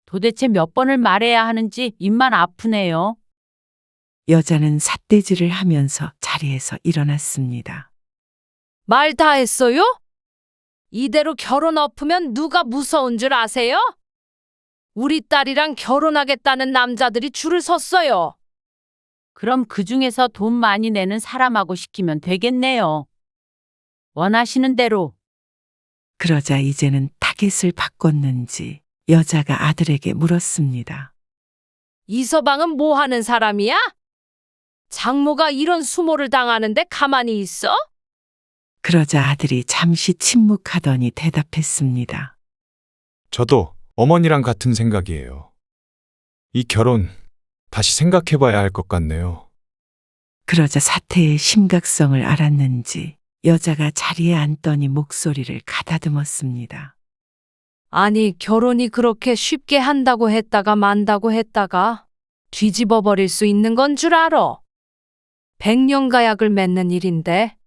도대체 몇 번을 말해야 하는지 입만 아프네요. 여자는 삿대질을 하면서 자리에서 일어났습니다. 말 다 했어요? 이대로 결혼 엎으면 누가 무서운 줄 아세요? 우리 딸이랑 결혼하겠다는 남자들이 줄을 섰어요. 그럼 그 중에서 돈 많이 내는 사람하고 시키면 되겠네요. 원하시는 대로. 그러자 이제는 타겟을 바꿨는지 여자가 아들에게 물었습니다. 이서방은 뭐 하는 사람이야? 장모가 이런 수모를 당하는데 가만히 있어? 그러자 아들이 잠시 침묵하더니 대답했습니다. 저도 어머니랑 같은 생각이에요. 이 결혼 다시 생각해봐야 할 것 같네요. 그러자 사태의 심각성을 알았는지 여자가 자리에 앉더니 목소리를 가다듬었습니다. 아니, 결혼이 그렇게 쉽게 한다고 했다가 만다고 했다가 뒤집어 버릴 수 있는 건 줄 알아. 백년가약을 맺는 일인데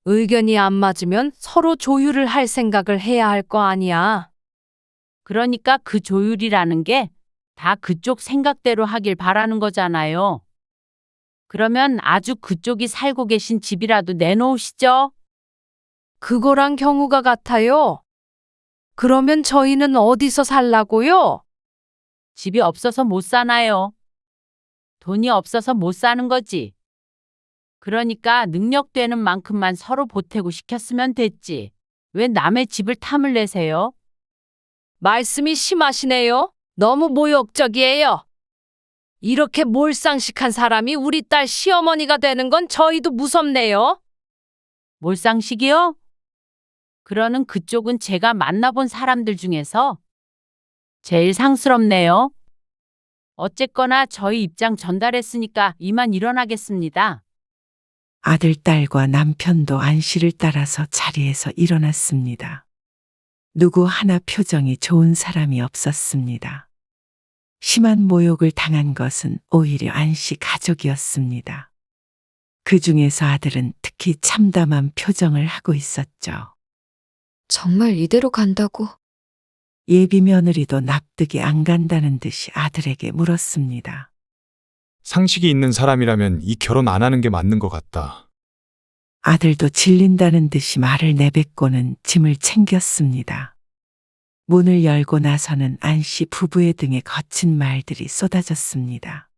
의견이 안 맞으면 서로 조율을 할 생각을 해야 할 거 아니야. 그러니까 그 조율이라는 게 다 그쪽 생각대로 하길 바라는 거잖아요. 그러면 아주 그쪽이 살고 계신 집이라도 내놓으시죠. 그거랑 경우가 같아요. 그러면 저희는 어디서 살라고요? 집이 없어서 못 사나요? 돈이 없어서 못 사는 거지. 그러니까 능력되는 만큼만 서로 보태고 시켰으면 됐지. 왜 남의 집을 탐을 내세요? 말씀이 심하시네요. 너무 모욕적이에요. 이렇게 몰상식한 사람이 우리 딸 시어머니가 되는 건 저희도 무섭네요. 몰상식이요? 그러는 그쪽은 제가 만나본 사람들 중에서 제일 상스럽네요. 어쨌거나 저희 입장 전달했으니까 이만 일어나겠습니다. 아들, 딸과 남편도 안 씨를 따라서 자리에서 일어났습니다. 누구 하나 표정이 좋은 사람이 없었습니다. 심한 모욕을 당한 것은 오히려 안 씨 가족이었습니다. 그 중에서 아들은 특히 참담한 표정을 하고 있었죠. 정말 이대로 간다고? 예비 며느리도 납득이 안 간다는 듯이 아들에게 물었습니다. 상식이 있는 사람이라면 이 결혼 안 하는 게 맞는 것 같다. 아들도 질린다는 듯이 말을 내뱉고는 짐을 챙겼습니다. 문을 열고 나서는 안 씨 부부의 등에 거친 말들이 쏟아졌습니다.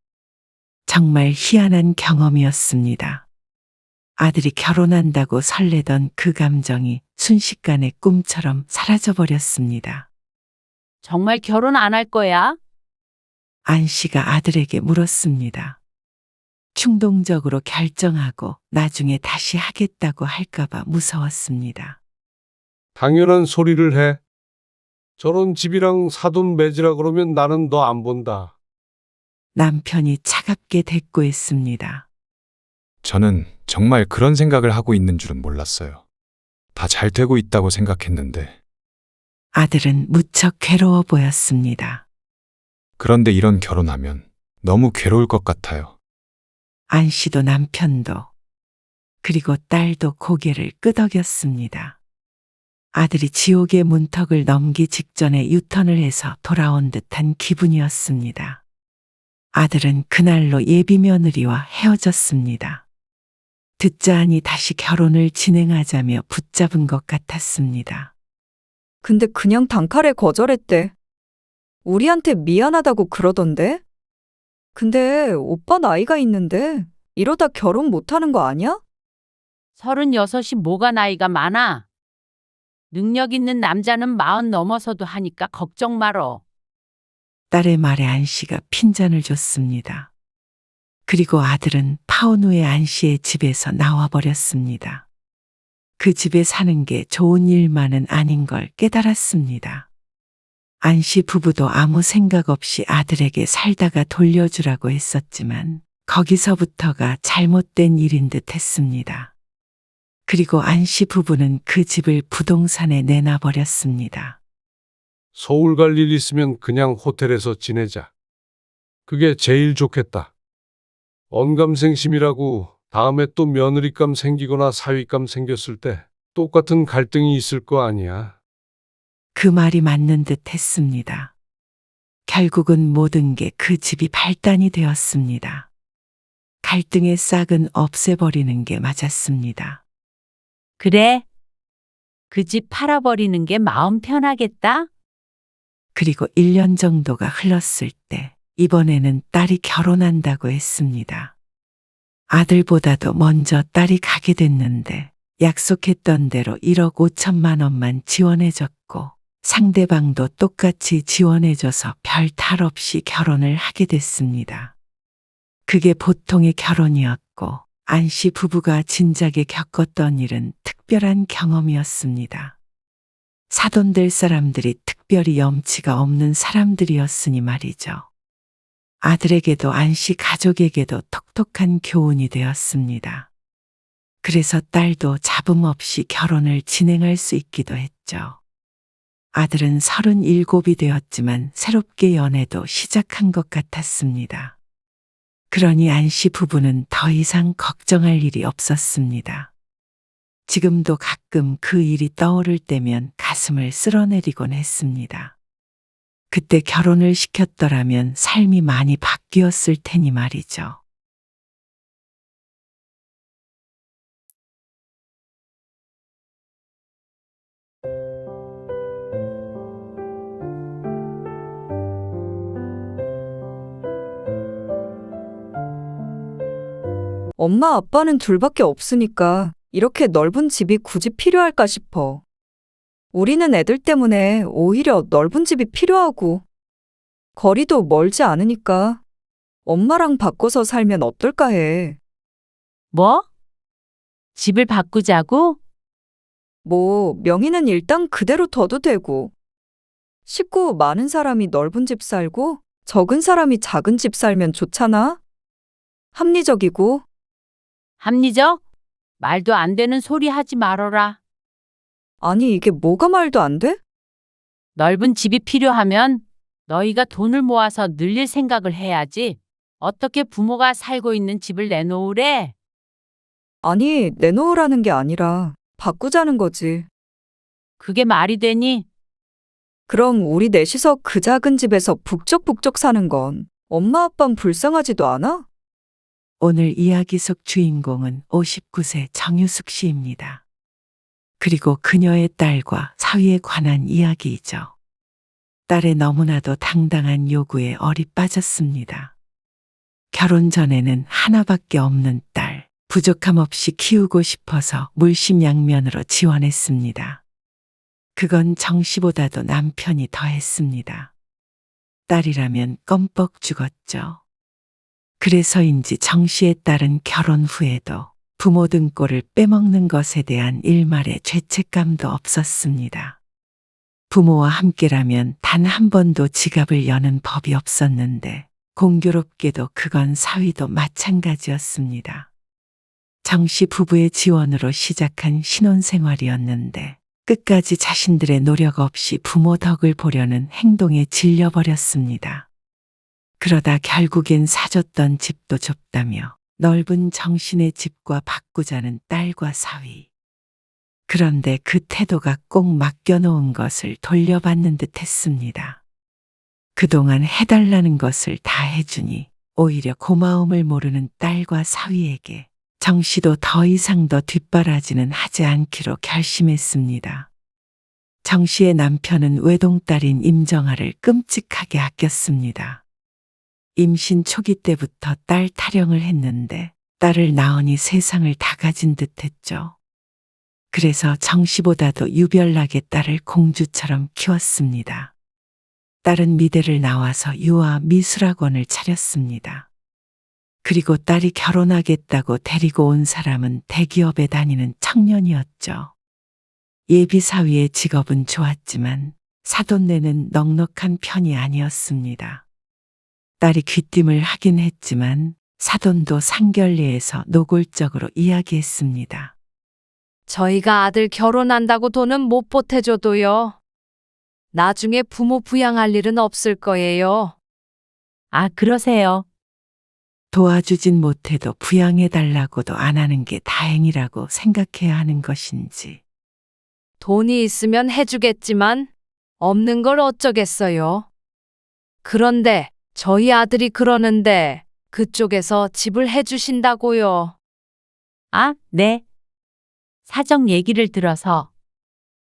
정말 희한한 경험이었습니다. 아들이 결혼한다고 설레던 그 감정이 순식간에 꿈처럼 사라져버렸습니다. 정말 결혼 안 할 거야? 안 씨가 아들에게 물었습니다. 충동적으로 결정하고 나중에 다시 하겠다고 할까봐 무서웠습니다. 당연한 소리를 해. 저런 집이랑 사돈 맺으라 그러면 나는 너 안 본다. 남편이 차갑게 대꾸했습니다. 저는 정말 그런 생각을 하고 있는 줄은 몰랐어요. 다 잘 되고 있다고 생각했는데. 아들은 무척 괴로워 보였습니다. 그런데 이런 결혼하면 너무 괴로울 것 같아요. 안 씨도 남편도 그리고 딸도 고개를 끄덕였습니다. 아들이 지옥의 문턱을 넘기 직전에 유턴을 해서 돌아온 듯한 기분이었습니다. 아들은 그날로 예비 며느리와 헤어졌습니다. 듣자 하니 다시 결혼을 진행하자며 붙잡은 것 같았습니다. 근데 그냥 단칼에 거절했대. 우리한테 미안하다고 그러던데? 근데 오빠 나이가 있는데 이러다 결혼 못하는 거 아니야? 36이 뭐가 나이가 많아? 능력 있는 남자는 40 넘어서도 하니까 걱정 말어. 딸의 말에 안 씨가 핀잔을 줬습니다. 그리고 아들은 파혼 후에 안 씨의 집에서 나와버렸습니다. 그 집에 사는 게 좋은 일만은 아닌 걸 깨달았습니다. 안 씨 부부도 아무 생각 없이 아들에게 살다가 돌려주라고 했었지만 거기서부터가 잘못된 일인 듯 했습니다. 그리고 안 씨 부부는 그 집을 부동산에 내놔버렸습니다. 서울 갈 일 있으면 그냥 호텔에서 지내자. 그게 제일 좋겠다. 언감생심이라고 다음에 또 며느리감 생기거나 사위감 생겼을 때 똑같은 갈등이 있을 거 아니야. 그 말이 맞는 듯 했습니다. 결국은 모든 게 그 집이 발단이 되었습니다. 갈등의 싹은 없애버리는 게 맞았습니다. 그래? 그 집 팔아버리는 게 마음 편하겠다? 그리고 1년 정도가 흘렀을 때 이번에는 딸이 결혼한다고 했습니다. 아들보다도 먼저 딸이 가게 됐는데 약속했던 대로 1억 5천만 원만 지원해줬고 상대방도 똑같이 지원해줘서 별 탈 없이 결혼을 하게 됐습니다. 그게 보통의 결혼이었고 안 씨 부부가 진작에 겪었던 일은 특별한 경험이었습니다. 사돈 될 사람들이 특별히 염치가 없는 사람들이었으니 말이죠. 아들에게도 안 씨 가족에게도 똑똑한 교훈이 되었습니다. 그래서 딸도 잡음 없이 결혼을 진행할 수 있기도 했죠. 아들은 37이 되었지만 새롭게 연애도 시작한 것 같았습니다. 그러니 안 씨 부부는 더 이상 걱정할 일이 없었습니다. 지금도 가끔 그 일이 떠오를 때면 가슴을 쓸어내리곤 했습니다. 그때 결혼을 시켰더라면 삶이 많이 바뀌었을 테니 말이죠. 엄마 아빠는 둘밖에 없으니까 이렇게 넓은 집이 굳이 필요할까 싶어. 우리는 애들 때문에 오히려 넓은 집이 필요하고 거리도 멀지 않으니까 엄마랑 바꿔서 살면 어떨까 해. 뭐? 집을 바꾸자고? 뭐 명의는 일단 그대로 둬도 되고 식구 많은 사람이 넓은 집 살고 적은 사람이 작은 집 살면 좋잖아? 합리적이고. 합리적? 말도 안 되는 소리 하지 말어라. 아니 이게 뭐가 말도 안 돼? 넓은 집이 필요하면 너희가 돈을 모아서 늘릴 생각을 해야지. 어떻게 부모가 살고 있는 집을 내놓으래? 아니 내놓으라는 게 아니라 바꾸자는 거지. 그게 말이 되니? 그럼 우리 넷이서 그 작은 집에서 북적북적 사는 건 엄마 아빠는 불쌍하지도 않아? 오늘 이야기 속 주인공은 59세 정유숙 씨입니다. 그리고 그녀의 딸과 사위에 관한 이야기이죠. 딸의 너무나도 당당한 요구에 얼이 빠졌습니다. 결혼 전에는 하나밖에 없는 딸, 부족함 없이 키우고 싶어서 물심양면으로 지원했습니다. 그건 정 씨보다도 남편이 더했습니다. 딸이라면 껌뻑 죽었죠. 그래서인지 정 씨의 딸은 결혼 후에도 부모 등골을 빼먹는 것에 대한 일말의 죄책감도 없었습니다. 부모와 함께라면 단 한 번도 지갑을 여는 법이 없었는데 공교롭게도 그건 사위도 마찬가지였습니다. 정 씨 부부의 지원으로 시작한 신혼생활이었는데 끝까지 자신들의 노력 없이 부모 덕을 보려는 행동에 질려버렸습니다. 그러다 결국엔 사줬던 집도 좁다며 넓은 정신의 집과 바꾸자는 딸과 사위. 그런데 그 태도가 꼭 맡겨놓은 것을 돌려받는 듯 했습니다. 그동안 해달라는 것을 다 해주니 오히려 고마움을 모르는 딸과 사위에게 정 씨도 더 이상 더 뒷바라지는 하지 않기로 결심했습니다. 정 씨의 남편은 외동딸인 임정아를 끔찍하게 아꼈습니다. 임신 초기 때부터 딸 타령을 했는데 딸을 낳으니 세상을 다 가진 듯 했죠. 그래서 정 씨보다도 유별나게 딸을 공주처럼 키웠습니다. 딸은 미대를 나와서 유아 미술학원을 차렸습니다. 그리고 딸이 결혼하겠다고 데리고 온 사람은 대기업에 다니는 청년이었죠. 예비 사위의 직업은 좋았지만 사돈네는 넉넉한 편이 아니었습니다. 딸이 귀띔을 하긴 했지만 사돈도 상결례에서 노골적으로 이야기했습니다. 저희가 아들 결혼한다고 돈은 못 보태줘도요. 나중에 부모 부양할 일은 없을 거예요. 아, 그러세요. 도와주진 못해도 부양해달라고도 안 하는 게 다행이라고 생각해야 하는 것인지. 돈이 있으면 해주겠지만 없는 걸 어쩌겠어요. 그런데 저희 아들이 그러는데 그쪽에서 집을 해주신다고요. 아, 네. 사정 얘기를 들어서.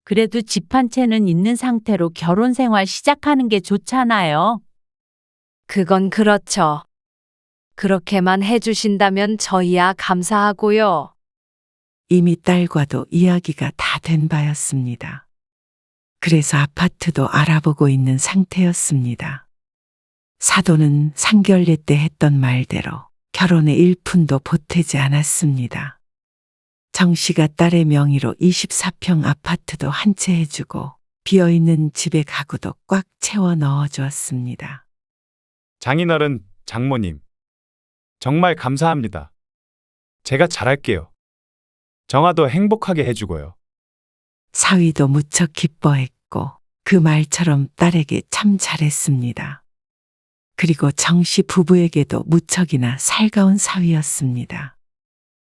그래도 집 한 채는 있는 상태로 결혼 생활 시작하는 게 좋잖아요. 그건 그렇죠. 그렇게만 해주신다면 저희야 감사하고요. 이미 딸과도 이야기가 다 된 바였습니다. 그래서 아파트도 알아보고 있는 상태였습니다. 사돈은 상결례 때 했던 말대로 결혼에 일푼도 보태지 않았습니다. 정 씨가 딸의 명의로 24평 아파트도 한 채 해주고 비어있는 집의 가구도 꽉 채워 넣어주었습니다. 장인어른, 장모님. 정말 감사합니다. 제가 잘할게요. 정아도 행복하게 해주고요. 사위도 무척 기뻐했고 그 말처럼 딸에게 참 잘했습니다. 그리고 정 씨 부부에게도 무척이나 살가운 사위였습니다.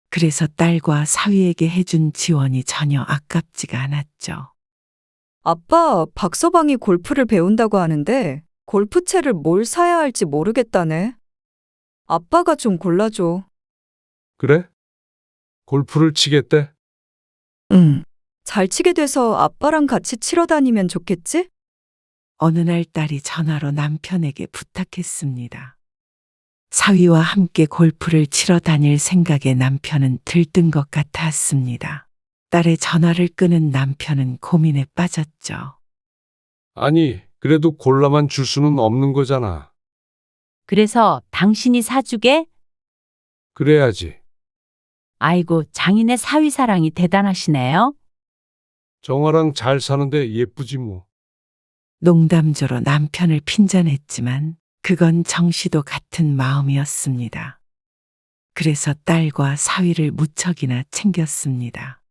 그래서 딸과 사위에게 해준 지원이 전혀 아깝지가 않았죠. 아빠, 박서방이 골프를 배운다고 하는데 골프채를 뭘 사야 할지 모르겠다네. 아빠가 좀 골라줘. 그래? 골프를 치겠대? 응. 잘 치게 돼서 아빠랑 같이 치러 다니면 좋겠지? 어느 날 딸이 전화로 남편에게 부탁했습니다. 사위와 함께 골프를 치러 다닐 생각에 남편은 들뜬 것 같았습니다. 딸의 전화를 끄는 남편은 고민에 빠졌죠. 아니, 그래도 골라만 줄 수는 없는 거잖아. 그래서 당신이 사주게? 그래야지. 아이고, 장인의 사위 사랑이 대단하시네요. 정아랑 잘 사는데 예쁘지 뭐. 농담조로 남편을 핀잔했지만 그건 정 씨도 같은 마음이었습니다. 그래서 딸과 사위를 무척이나 챙겼습니다.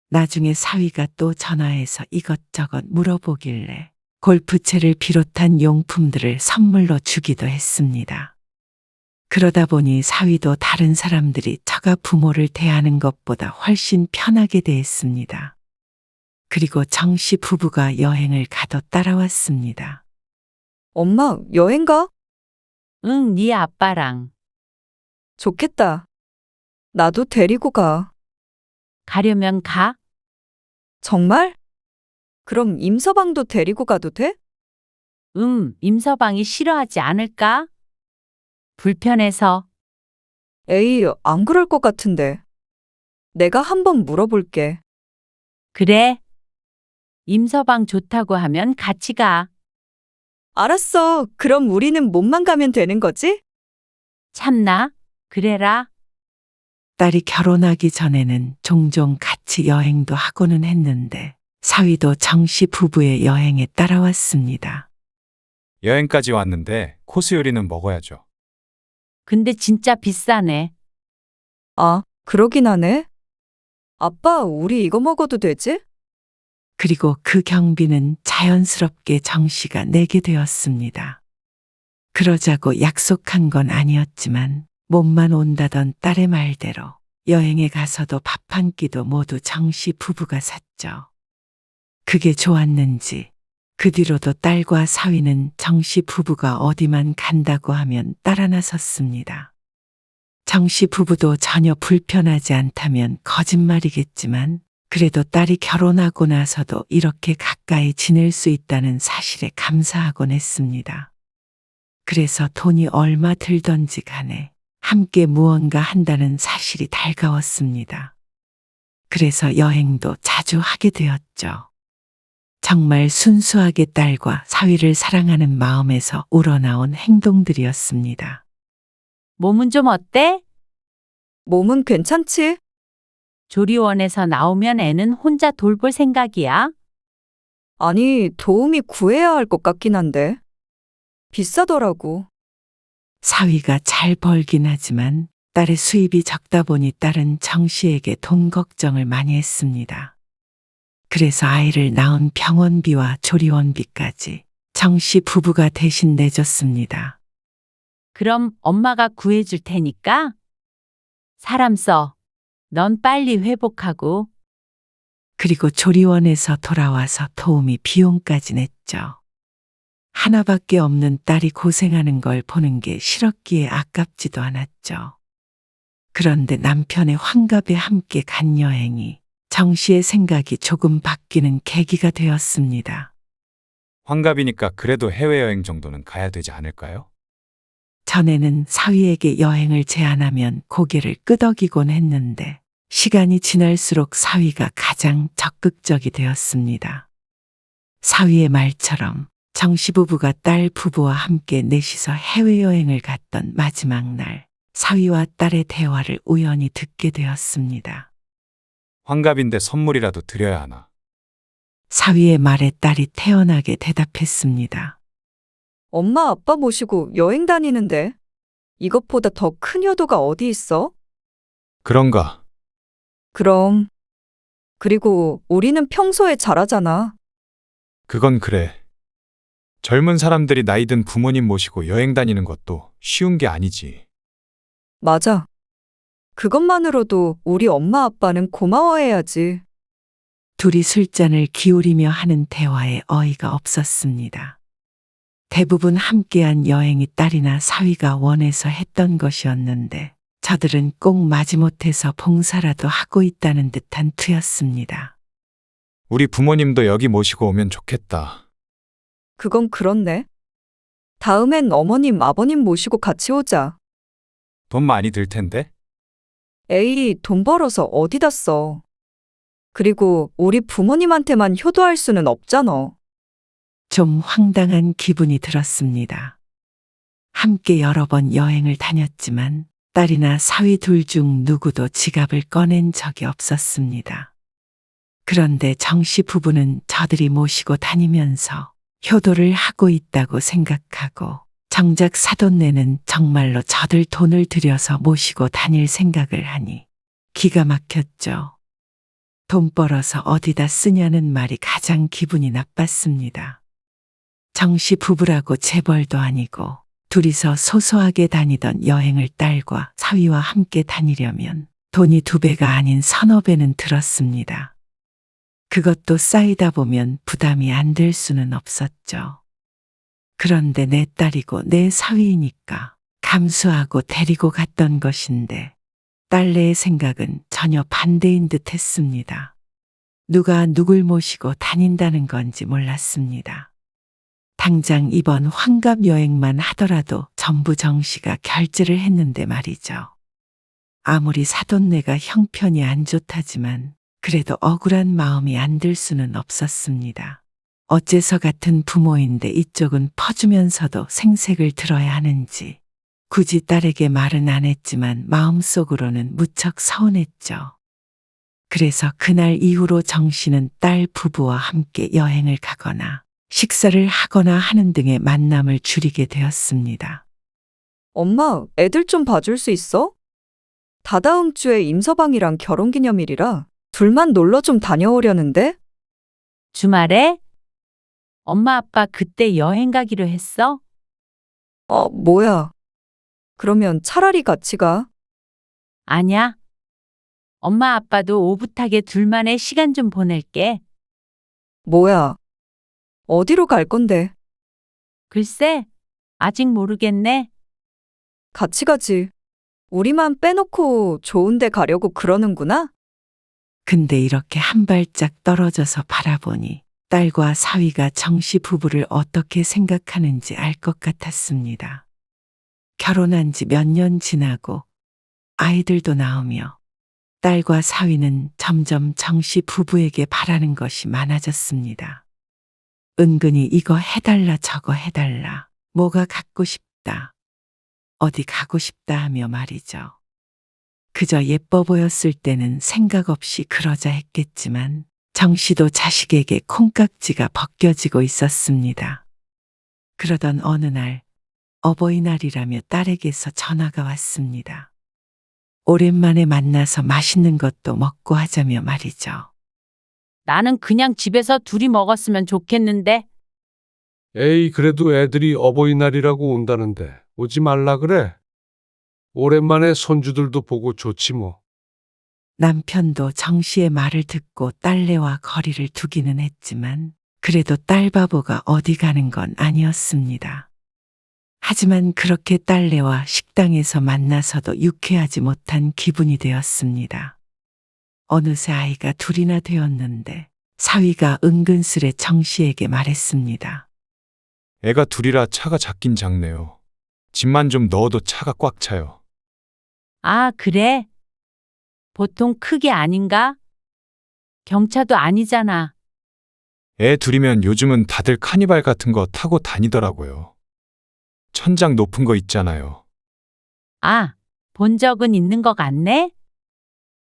나중에 사위가 또 전화해서 이것저것 물어보길래 골프채를 비롯한 용품들을 선물로 주기도 했습니다. 그러다 보니 사위도 다른 사람들이 처가 부모를 대하는 것보다 훨씬 편하게 대했습니다. 그리고 정 씨 부부가 여행을 가도 따라왔습니다. 엄마, 여행 가? 응, 네 아빠랑. 좋겠다. 나도 데리고 가. 가려면 가? 정말? 그럼 임서방도 데리고 가도 돼? 임서방이 싫어하지 않을까? 불편해서. 에이, 안 그럴 것 같은데. 내가 한번 물어볼게. 그래. 임서방 좋다고 하면 같이 가. 알았어. 그럼 우리는 몸만 가면 되는 거지? 참나, 그래라. 딸이 결혼하기 전에는 종종 같이 여행도 하고는 했는데 사위도 정씨 부부의 여행에 따라왔습니다. 여행까지 왔는데 코스 요리는 먹어야죠. 근데 진짜 비싸네. 아, 그러긴 하네. 아빠, 우리 이거 먹어도 되지? 그리고 그 경비는 자연스럽게 정씨가 내게 되었습니다. 그러자고 약속한 건 아니었지만 몸만 온다던 딸의 말대로 여행에 가서도 밥 한 끼도 모두 정씨 부부가 샀죠. 그게 좋았는지 그 뒤로도 딸과 사위는 정씨 부부가 어디만 간다고 하면 따라 나섰습니다. 정씨 부부도 전혀 불편하지 않다면 거짓말이겠지만 그래도 딸이 결혼하고 나서도 이렇게 가까이 지낼 수 있다는 사실에 감사하곤 했습니다. 그래서 돈이 얼마 들던지 간에 함께 무언가 한다는 사실이 달가웠습니다. 그래서 여행도 자주 하게 되었죠. 정말 순수하게 딸과 사위를 사랑하는 마음에서 우러나온 행동들이었습니다. 몸은 좀 어때? 몸은 괜찮지? 조리원에서 나오면 애는 혼자 돌볼 생각이야? 아니, 도움이 구해야 할 것 같긴 한데. 비싸더라고. 사위가 잘 벌긴 하지만 딸의 수입이 적다 보니 딸은 정씨에게 돈 걱정을 많이 했습니다. 그래서 아이를 낳은 병원비와 조리원비까지 정씨 부부가 대신 내줬습니다. 그럼 엄마가 구해줄 테니까? 사람 써. 넌 빨리 회복하고. 그리고 조리원에서 돌아와서 도우미 비용까지 냈죠. 하나밖에 없는 딸이 고생하는 걸 보는 게 싫었기에 아깝지도 않았죠. 그런데 남편의 환갑에 함께 간 여행이 정씨의 생각이 조금 바뀌는 계기가 되었습니다. 환갑이니까 그래도 해외여행 정도는 가야 되지 않을까요? 전에는 사위에게 여행을 제안하면 고개를 끄덕이곤 했는데 시간이 지날수록 사위가 가장 적극적이 되었습니다. 사위의 말처럼 정씨 부부가 딸 부부와 함께 넷이서 해외여행을 갔던 마지막 날 사위와 딸의 대화를 우연히 듣게 되었습니다. 환갑인데 선물이라도 드려야 하나. 사위의 말에 딸이 태연하게 대답했습니다. 엄마, 아빠 모시고 여행 다니는데. 이것보다 더 큰 효도가 어디 있어? 그런가? 그럼. 그리고 우리는 평소에 잘하잖아. 그건 그래. 젊은 사람들이 나이 든 부모님 모시고 여행 다니는 것도 쉬운 게 아니지. 맞아. 그것만으로도 우리 엄마 아빠는 고마워해야지. 둘이 술잔을 기울이며 하는 대화에 어이가 없었습니다. 대부분 함께한 여행이 딸이나 사위가 원해서 했던 것이었는데 저들은 꼭 마지못해서 봉사라도 하고 있다는 듯한 투였습니다. 우리 부모님도 여기 모시고 오면 좋겠다. 그건 그렇네. 다음엔 어머님, 아버님 모시고 같이 오자. 돈 많이 들 텐데? 에이, 돈 벌어서 어디다 써. 그리고 우리 부모님한테만 효도할 수는 없잖아. 좀 황당한 기분이 들었습니다. 함께 여러 번 여행을 다녔지만 딸이나 사위 둘 중 누구도 지갑을 꺼낸 적이 없었습니다. 그런데 정씨 부부는 저들이 모시고 다니면서 효도를 하고 있다고 생각하고 정작 사돈네는 정말로 저들 돈을 들여서 모시고 다닐 생각을 하니 기가 막혔죠. 돈 벌어서 어디다 쓰냐는 말이 가장 기분이 나빴습니다. 정씨 부부라고 재벌도 아니고 둘이서 소소하게 다니던 여행을 딸과 사위와 함께 다니려면 돈이 2배가 아닌 3~4배는 들었습니다. 그것도 쌓이다 보면 부담이 안 될 수는 없었죠. 그런데 내 딸이고 내 사위이니까 감수하고 데리고 갔던 것인데 딸내의 생각은 전혀 반대인 듯 했습니다. 누가 누굴 모시고 다닌다는 건지 몰랐습니다. 당장 이번 환갑 여행만 하더라도 전부 정씨가 결제를 했는데 말이죠. 아무리 사돈네가 형편이 안 좋다지만 그래도 억울한 마음이 안 들 수는 없었습니다. 어째서 같은 부모인데 이쪽은 퍼주면서도 생색을 들어야 하는지 굳이 딸에게 말은 안 했지만 마음속으로는 무척 서운했죠. 그래서 그날 이후로 정 씨는 딸 부부와 함께 여행을 가거나 식사를 하거나 하는 등의 만남을 줄이게 되었습니다. 엄마, 애들 좀 봐줄 수 있어? 다다음 주에 임서방이랑 결혼기념일이라 둘만 놀러 좀 다녀오려는데? 주말에? 엄마 아빠 그때 여행 가기로 했어? 뭐야. 그러면 차라리 같이 가. 아냐. 엄마 아빠도 오붓하게 둘만의 시간 좀 보낼게. 뭐야. 어디로 갈 건데? 글쎄, 아직 모르겠네. 같이 가지. 우리만 빼놓고 좋은 데 가려고 그러는구나? 근데 이렇게 한 발짝 떨어져서 바라보니 딸과 사위가 정씨 부부를 어떻게 생각하는지 알 것 같았습니다. 결혼한 지 몇 년 지나고 아이들도 나오며 딸과 사위는 점점 정씨 부부에게 바라는 것이 많아졌습니다. 은근히 이거 해달라 저거 해달라, 뭐가 갖고 싶다, 어디 가고 싶다 하며 말이죠. 그저 예뻐 보였을 때는 생각 없이 그러자 했겠지만 정 씨도 자식에게 콩깍지가 벗겨지고 있었습니다. 그러던 어느 날 어버이날이라며 딸에게서 전화가 왔습니다. 오랜만에 만나서 맛있는 것도 먹고 하자며 말이죠. 나는 그냥 집에서 둘이 먹었으면 좋겠는데. 에이, 그래도 애들이 어버이날이라고 온다는데 오지 말라 그래. 오랜만에 손주들도 보고 좋지 뭐. 남편도 정 씨의 말을 듣고 딸내와 거리를 두기는 했지만 그래도 딸 바보가 어디 가는 건 아니었습니다. 하지만 그렇게 딸내와 식당에서 만나서도 유쾌하지 못한 기분이 되었습니다. 어느새 아이가 둘이나 되었는데 사위가 은근슬에 정 씨에게 말했습니다. 애가 둘이라 차가 작긴 작네요. 짐만 좀 넣어도 차가 꽉 차요. 아, 그래? 보통 크게 아닌가? 경차도 아니잖아. 애 둘이면 요즘은 다들 카니발 같은 거 타고 다니더라고요. 천장 높은 거 있잖아요. 아, 본 적은 있는 것 같네?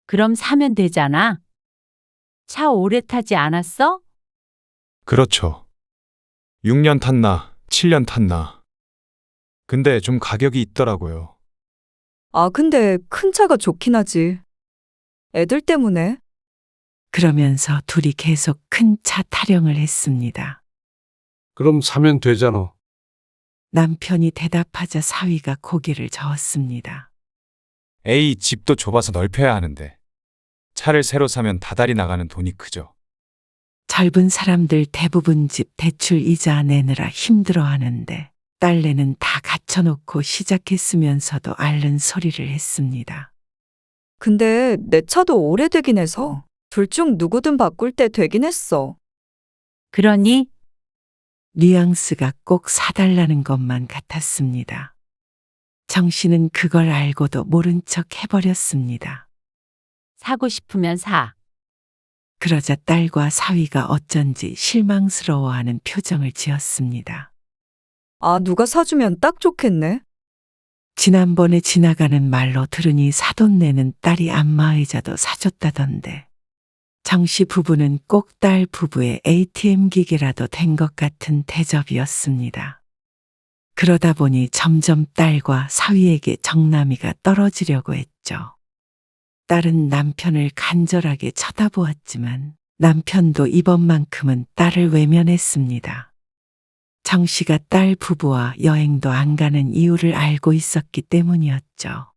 그럼 사면 되잖아. 차 오래 타지 않았어? 그렇죠. 6년 탔나, 7년 탔나. 근데 좀 가격이 있더라고요. 근데 큰 차가 좋긴 하지. 애들 때문에. 그러면서 둘이 계속 큰 차 타령을 했습니다. 그럼 사면 되잖아. 남편이 대답하자 사위가 고개를 저었습니다. 에이, 집도 좁아서 넓혀야 하는데. 차를 새로 사면 다달이 나가는 돈이 크죠. 젊은 사람들 대부분 집 대출 이자 내느라 힘들어하는데 딸내는 다 갖춰놓고 시작했으면서도 앓는 소리를 했습니다. 근데 내 차도 오래되긴 해서 둘 중 누구든 바꿀 때 되긴 했어. 그러니? 뉘앙스가 꼭 사달라는 것만 같았습니다. 정 씨는 그걸 알고도 모른 척 해버렸습니다. 사고 싶으면 사. 그러자 딸과 사위가 어쩐지 실망스러워하는 표정을 지었습니다. 누가 사주면 딱 좋겠네. 지난번에 지나가는 말로 들으니 사돈 내는 딸이 안마의자도 사줬다던데. 정씨 부부는 꼭 딸 부부의 ATM 기계라도 된 것 같은 대접이었습니다. 그러다 보니 점점 딸과 사위에게 정남이가 떨어지려고 했죠. 딸은 남편을 간절하게 쳐다보았지만 남편도 이번만큼은 딸을 외면했습니다. 정 씨가 딸 부부와 여행도 안 가는 이유를 알고 있었기 때문이었죠.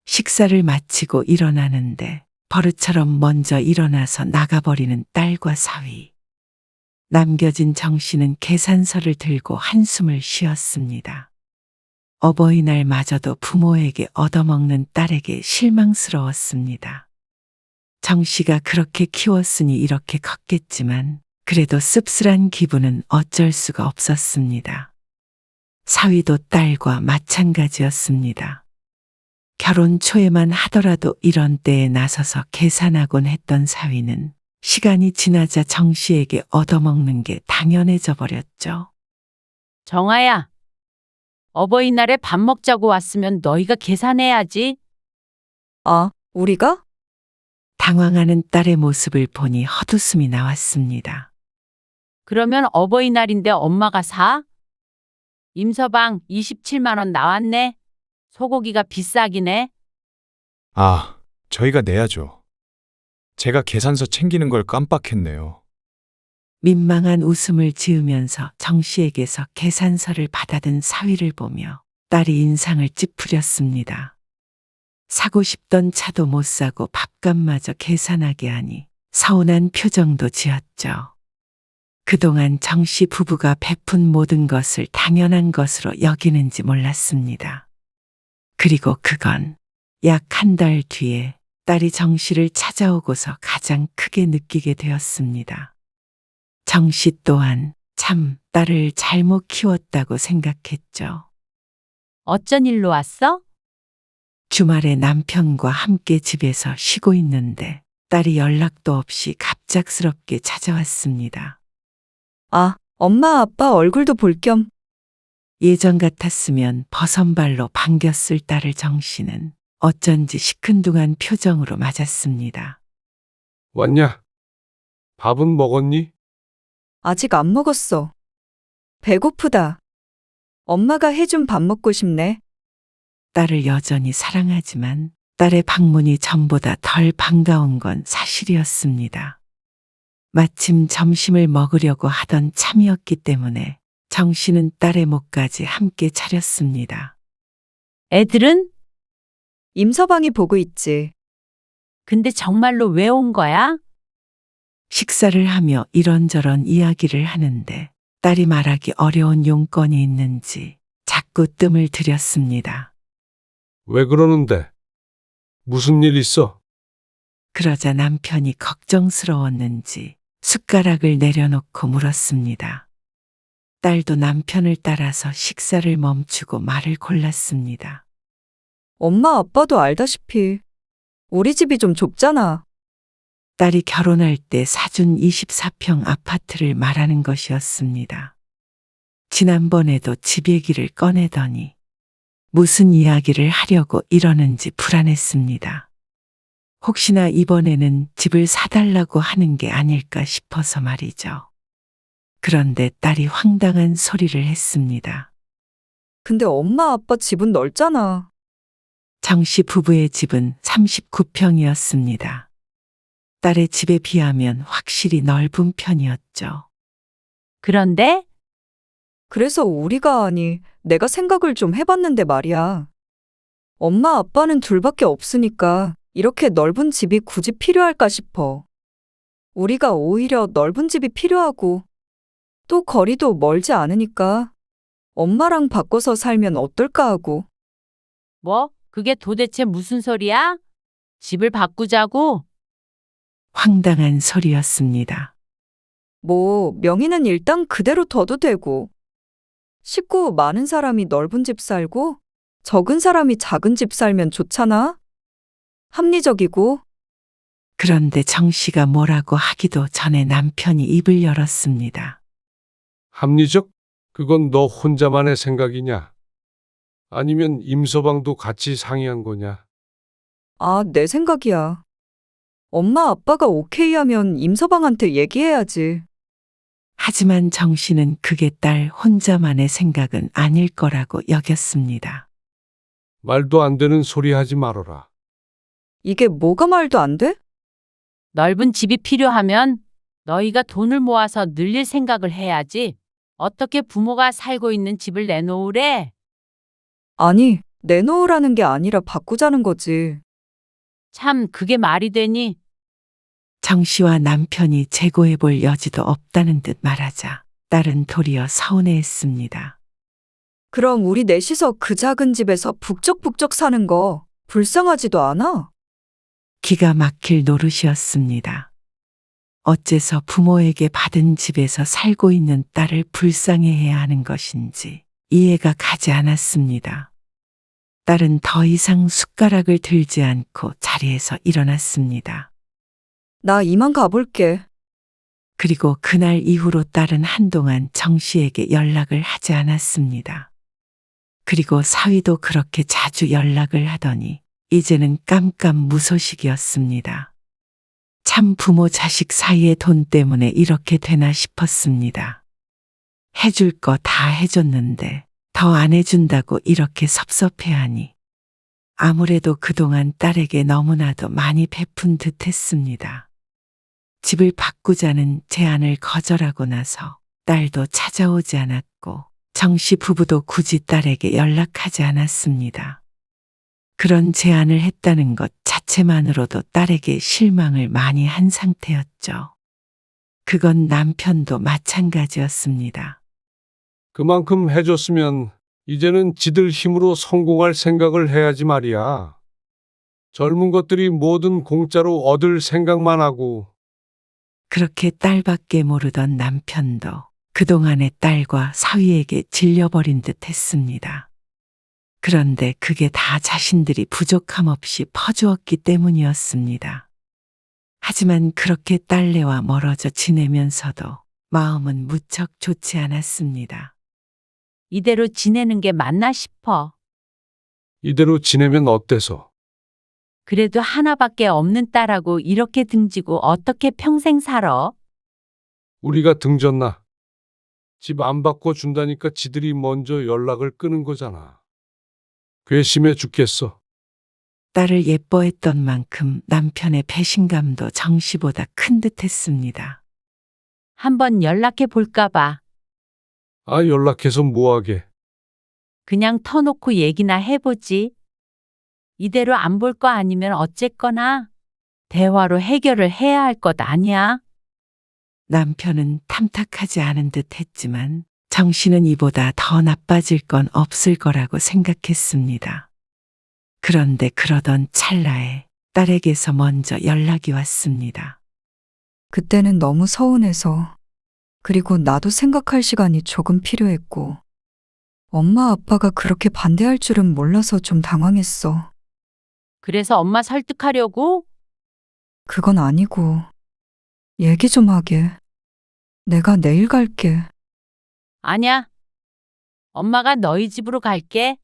식사를 마치고 일어나는데 버릇처럼 먼저 일어나서 나가버리는 딸과 사위. 남겨진 정 씨는 계산서를 들고 한숨을 쉬었습니다. 어버이날마저도 부모에게 얻어먹는 딸에게 실망스러웠습니다. 정 씨가 그렇게 키웠으니 이렇게 컸겠지만 그래도 씁쓸한 기분은 어쩔 수가 없었습니다. 사위도 딸과 마찬가지였습니다. 결혼 초에만 하더라도 이런 때에 나서서 계산하곤 했던 사위는 시간이 지나자 정 씨에게 얻어먹는 게 당연해져 버렸죠. 정아야, 어버이날에 밥 먹자고 왔으면 너희가 계산해야지. 아, 우리가? 당황하는 딸의 모습을 보니 헛웃음이 나왔습니다. 그러면 어버이날인데 엄마가 사? 임서방 27만 원 나왔네. 소고기가 비싸긴 해. 아, 저희가 내야죠. 제가 계산서 챙기는 걸 깜빡했네요. 민망한 웃음을 지으면서 정 씨에게서 계산서를 받아든 사위를 보며 딸이 인상을 찌푸렸습니다. 사고 싶던 차도 못 사고 밥값마저 계산하게 하니 서운한 표정도 지었죠. 그동안 정 씨 부부가 베푼 모든 것을 당연한 것으로 여기는지 몰랐습니다. 그리고 그건 약 한 달 뒤에 딸이 정 씨를 찾아오고서 가장 크게 느끼게 되었습니다. 정 씨 또한 참 딸을 잘못 키웠다고 생각했죠. 어쩐 일로 왔어? 주말에 남편과 함께 집에서 쉬고 있는데 딸이 연락도 없이 갑작스럽게 찾아왔습니다. 아, 엄마 아빠 얼굴도 볼 겸. 예전 같았으면 버선발로 반겼을 딸을 정 씨는 어쩐지 시큰둥한 표정으로 맞았습니다. 왔냐? 밥은 먹었니? 아직 안 먹었어. 배고프다. 엄마가 해준 밥 먹고 싶네. 딸을 여전히 사랑하지만 딸의 방문이 전보다 덜 반가운 건 사실이었습니다. 마침 점심을 먹으려고 하던 참이었기 때문에 정 씨는 딸의 목까지 함께 차렸습니다. 애들은? 임서방이 보고 있지. 근데 정말로 왜 온 거야? 식사를 하며 이런저런 이야기를 하는데 딸이 말하기 어려운 용건이 있는지 자꾸 뜸을 들였습니다. 왜 그러는데? 무슨 일 있어? 그러자 남편이 걱정스러웠는지 숟가락을 내려놓고 물었습니다. 딸도 남편을 따라서 식사를 멈추고 말을 골랐습니다. 엄마 아빠도 알다시피 우리 집이 좀 좁잖아. 딸이 결혼할 때 사준 24평 아파트를 말하는 것이었습니다. 지난번에도 집 얘기를 꺼내더니 무슨 이야기를 하려고 이러는지 불안했습니다. 혹시나 이번에는 집을 사달라고 하는 게 아닐까 싶어서 말이죠. 그런데 딸이 황당한 소리를 했습니다. 근데 엄마 아빠 집은 넓잖아. 정 씨 부부의 집은 39평이었습니다. 딸의 집에 비하면 확실히 넓은 편이었죠. 그런데 그래서 우리가 아니, 내가 생각을 좀 해봤는데 말이야. 엄마 아빠는 둘밖에 없으니까 이렇게 넓은 집이 굳이 필요할까 싶어. 우리가 오히려 넓은 집이 필요하고 또 거리도 멀지 않으니까 엄마랑 바꿔서 살면 어떨까 하고. 뭐? 그게 도대체 무슨 소리야? 집을 바꾸자고? 황당한 소리였습니다. 뭐 명의는 일단 그대로 둬도 되고 식구 많은 사람이 넓은 집 살고 적은 사람이 작은 집 살면 좋잖아? 합리적이고. 그런데 정 씨가 뭐라고 하기도 전에 남편이 입을 열었습니다. 합리적? 그건 너 혼자만의 생각이냐? 아니면 임서방도 같이 상의한 거냐? 아, 내 생각이야. 엄마 아빠가 오케이 하면 임서방한테 얘기해야지. 하지만 정 씨는 그게 딸 혼자만의 생각은 아닐 거라고 여겼습니다. 말도 안 되는 소리 하지 말어라. 이게 뭐가 말도 안 돼? 넓은 집이 필요하면 너희가 돈을 모아서 늘릴 생각을 해야지. 어떻게 부모가 살고 있는 집을 내놓으래? 아니, 내놓으라는 게 아니라 바꾸자는 거지. 참 그게 말이 되니? 정 씨와 남편이 재고해 볼 여지도 없다는 듯 말하자 딸은 도리어 서운해했습니다. 그럼 우리 넷이서 그 작은 집에서 북적북적 사는 거 불쌍하지도 않아? 기가 막힐 노릇이었습니다. 어째서 부모에게 받은 집에서 살고 있는 딸을 불쌍해해야 하는 것인지 이해가 가지 않았습니다. 딸은 더 이상 숟가락을 들지 않고 자리에서 일어났습니다. 나 이만 가볼게. 그리고 그날 이후로 딸은 한동안 정 씨에게 연락을 하지 않았습니다. 그리고 사위도 그렇게 자주 연락을 하더니 이제는 깜깜무소식이었습니다. 참 부모 자식 사이의 돈 때문에 이렇게 되나 싶었습니다. 해줄 거 다 해줬는데 더 안 해준다고 이렇게 섭섭해하니 아무래도 그동안 딸에게 너무나도 많이 베푼 듯 했습니다. 집을 바꾸자는 제안을 거절하고 나서 딸도 찾아오지 않았고 정씨 부부도 굳이 딸에게 연락하지 않았습니다. 그런 제안을 했다는 것 자체만으로도 딸에게 실망을 많이 한 상태였죠. 그건 남편도 마찬가지였습니다. 그만큼 해줬으면 이제는 지들 힘으로 성공할 생각을 해야지 말이야. 젊은 것들이 뭐든 공짜로 얻을 생각만 하고. 그렇게 딸밖에 모르던 남편도 그동안의 딸과 사위에게 질려버린 듯 했습니다. 그런데 그게 다 자신들이 부족함 없이 퍼주었기 때문이었습니다. 하지만 그렇게 딸내와 멀어져 지내면서도 마음은 무척 좋지 않았습니다. 이대로 지내는 게 맞나 싶어. 이대로 지내면 어때서? 그래도 하나밖에 없는 딸하고 이렇게 등지고 어떻게 평생 살아? 우리가 등졌나? 집 안 바꿔준다니까 지들이 먼저 연락을 끊은 거잖아. 괘씸해 죽겠어. 딸을 예뻐했던 만큼 남편의 배신감도 정씨보다 큰 듯 했습니다. 한번 연락해 볼까봐. 아, 연락해서 뭐하게. 그냥 터놓고 얘기나 해보지. 이대로 안 볼 거 아니면 어쨌거나 대화로 해결을 해야 할 것 아니야? 남편은 탐탁하지 않은 듯 했지만 정씨는 이보다 더 나빠질 건 없을 거라고 생각했습니다. 그런데 그러던 찰나에 딸에게서 먼저 연락이 왔습니다. 그때는 너무 서운해서, 그리고 나도 생각할 시간이 조금 필요했고, 엄마 아빠가 그렇게 반대할 줄은 몰라서 좀 당황했어. 그래서 엄마 설득하려고? 그건 아니고, 얘기 좀 하게. 내가 내일 갈게. 아냐. 엄마가 너희 집으로 갈게.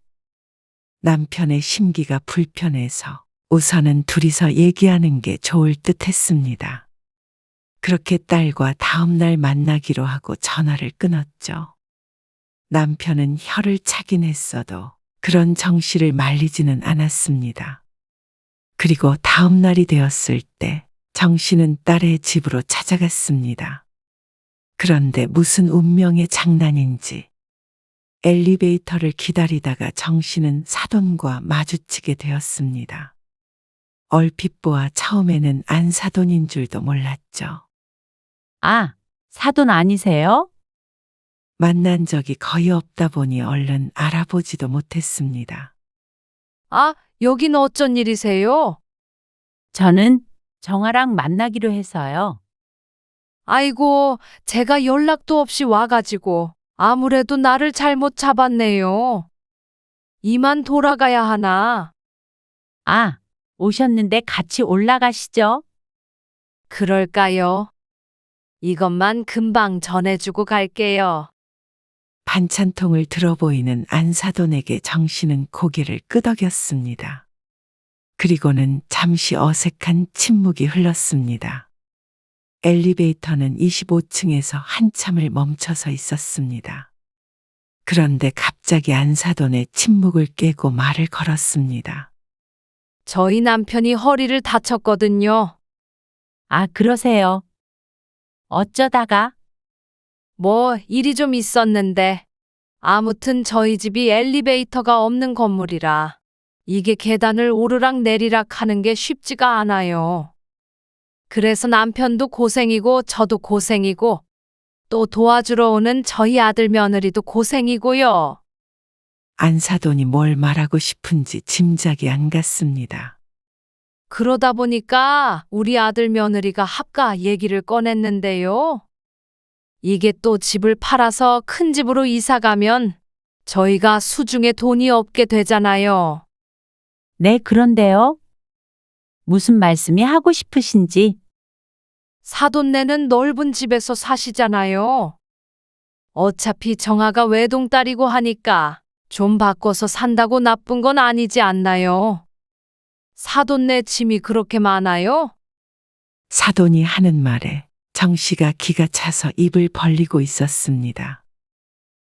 남편의 심기가 불편해서 우선은 둘이서 얘기하는 게 좋을 듯 했습니다. 그렇게 딸과 다음 날 만나기로 하고 전화를 끊었죠. 남편은 혀를 차긴 했어도 그런 정씨를 말리지는 않았습니다. 그리고 다음 날이 되었을 때 정씨는 딸의 집으로 찾아갔습니다. 그런데 무슨 운명의 장난인지 엘리베이터를 기다리다가 정씨는 사돈과 마주치게 되었습니다. 얼핏 보아 처음에는 안사돈인 줄도 몰랐죠. 아, 사돈 아니세요? 만난 적이 거의 없다 보니 얼른 알아보지도 못했습니다. 아, 여긴 어쩐 일이세요? 저는 정아랑 만나기로 해서요. 아이고, 제가 연락도 없이 와가지고 아무래도 나를 잘못 잡았네요. 이만 돌아가야 하나? 아, 오셨는데 같이 올라가시죠. 그럴까요? 이것만 금방 전해주고 갈게요. 반찬통을 들어보이는 안사돈에게 정씨는 고개를 끄덕였습니다. 그리고는 잠시 어색한 침묵이 흘렀습니다. 엘리베이터는 25층에서 한참을 멈춰서 있었습니다. 그런데 갑자기 안사돈의 침묵을 깨고 말을 걸었습니다. 저희 남편이 허리를 다쳤거든요. 아, 그러세요. 어쩌다가? 뭐 일이 좀 있었는데. 아무튼 저희 집이 엘리베이터가 없는 건물이라 이게 계단을 오르락 내리락 하는 게 쉽지가 않아요. 그래서 남편도 고생이고 저도 고생이고 또 도와주러 오는 저희 아들 며느리도 고생이고요. 안사돈이 뭘 말하고 싶은지 짐작이 안 갔습니다. 그러다 보니까 우리 아들 며느리가 합가 얘기를 꺼냈는데요. 이게 또 집을 팔아서 큰 집으로 이사 가면 저희가 수중에 돈이 없게 되잖아요. 네, 그런데요. 무슨 말씀이 하고 싶으신지. 사돈네는 넓은 집에서 사시잖아요. 어차피 정아가 외동딸이고 하니까 좀 바꿔서 산다고 나쁜 건 아니지 않나요? 사돈네 짐이 그렇게 많아요? 사돈이 하는 말에 정 씨가 기가 차서 입을 벌리고 있었습니다.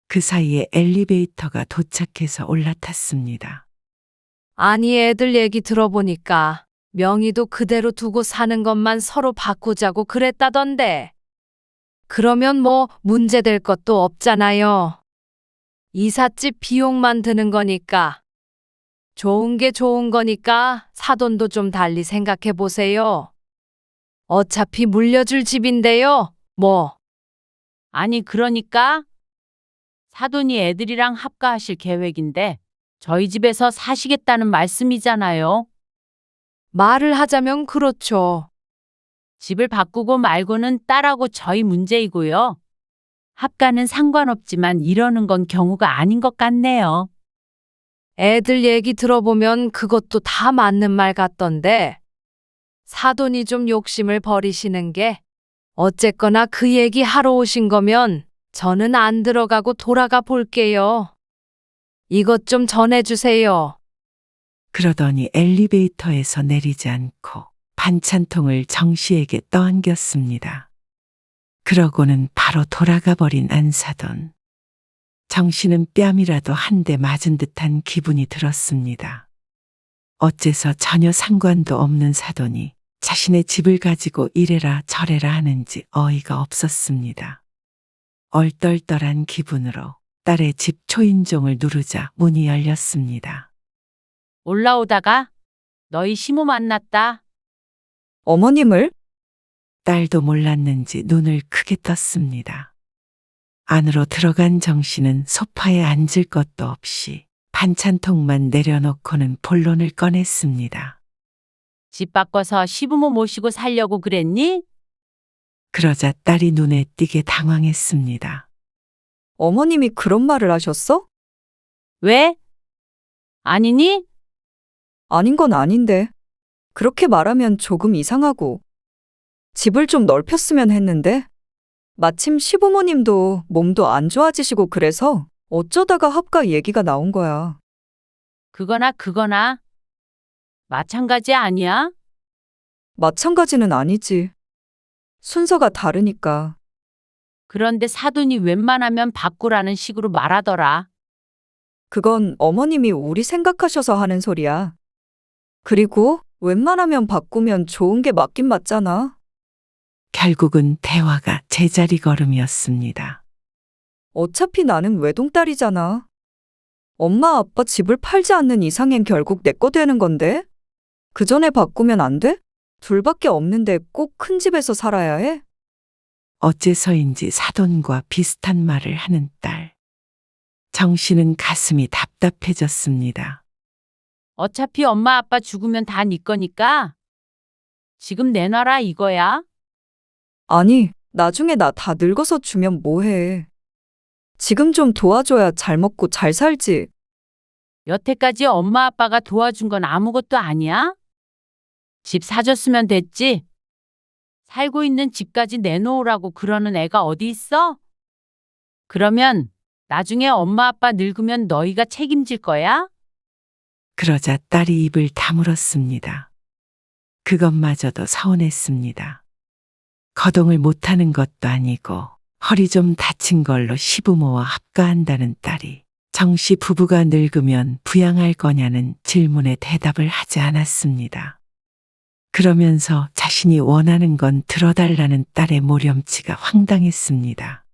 그 사이에 엘리베이터가 도착해서 올라탔습니다. 아니, 애들 얘기 들어보니까 명의도 그대로 두고 사는 것만 서로 바꾸자고 그랬다던데. 그러면 뭐 문제될 것도 없잖아요. 이삿집 비용만 드는 거니까. 좋은 게 좋은 거니까 사돈도 좀 달리 생각해 보세요. 어차피 물려줄 집인데요. 뭐. 아니, 그러니까 사돈이 애들이랑 합가하실 계획인데 저희 집에서 사시겠다는 말씀이잖아요. 말을 하자면 그렇죠. 집을 바꾸고 말고는 딸하고 저희 문제이고요. 합가는 상관없지만 이러는 건 경우가 아닌 것 같네요. 애들 얘기 들어보면 그것도 다 맞는 말 같던데. 사돈이 좀 욕심을 버리시는 게 어쨌거나 그 얘기 하러 오신 거면 저는 안 들어가고 돌아가 볼게요. 이것 좀 전해주세요. 그러더니 엘리베이터에서 내리지 않고 반찬통을 정 씨에게 떠안겼습니다. 그러고는 바로 돌아가 버린 안사돈. 정 씨는 뺨이라도 한 대 맞은 듯한 기분이 들었습니다. 어째서 전혀 상관도 없는 사돈이 자신의 집을 가지고 이래라 저래라 하는지 어이가 없었습니다. 얼떨떨한 기분으로 딸의 집 초인종을 누르자 문이 열렸습니다. 올라오다가 너희 시모 만났다. 어머님을? 딸도 몰랐는지 눈을 크게 떴습니다. 안으로 들어간 정 씨는 소파에 앉을 것도 없이 반찬통만 내려놓고는 본론을 꺼냈습니다. 집 바꿔서 시부모 모시고 살려고 그랬니? 그러자 딸이 눈에 띄게 당황했습니다. 어머님이 그런 말을 하셨어? 왜? 아니니? 아닌 건 아닌데. 그렇게 말하면 조금 이상하고. 집을 좀 넓혔으면 했는데. 마침 시부모님도 몸도 안 좋아지시고 그래서 어쩌다가 합가 얘기가 나온 거야. 그거나 마찬가지 아니야? 마찬가지는 아니지. 순서가 다르니까. 그런데 사돈이 웬만하면 바꾸라는 식으로 말하더라. 그건 어머님이 우리 생각하셔서 하는 소리야. 그리고 웬만하면 바꾸면 좋은 게 맞긴 맞잖아. 결국은 대화가 제자리 걸음이었습니다. 어차피 나는 외동딸이잖아. 엄마 아빠 집을 팔지 않는 이상엔 결국 내 거 되는 건데? 그 전에 바꾸면 안 돼? 둘밖에 없는데 꼭 큰 집에서 살아야 해? 어째서인지 사돈과 비슷한 말을 하는 딸. 정 씨는 가슴이 답답해졌습니다. 어차피 엄마 아빠 죽으면 다 네 거니까 지금 내놔라 이거야. 아니, 나중에 나 다 늙어서 주면 뭐해. 지금 좀 도와줘야 잘 먹고 잘 살지. 여태까지 엄마 아빠가 도와준 건 아무것도 아니야? 집 사줬으면 됐지. 살고 있는 집까지 내놓으라고 그러는 애가 어디 있어? 그러면 나중에 엄마 아빠 늙으면 너희가 책임질 거야? 그러자 딸이 입을 다물었습니다. 그것마저도 서운했습니다. 거동을 못하는 것도 아니고 허리 좀 다친 걸로 시부모와 합가한다는 딸이 정 씨 부부가 늙으면 부양할 거냐는 질문에 대답을 하지 않았습니다. 그러면서 자신이 원하는 건 들어달라는 딸의 모렴치가 황당했습니다.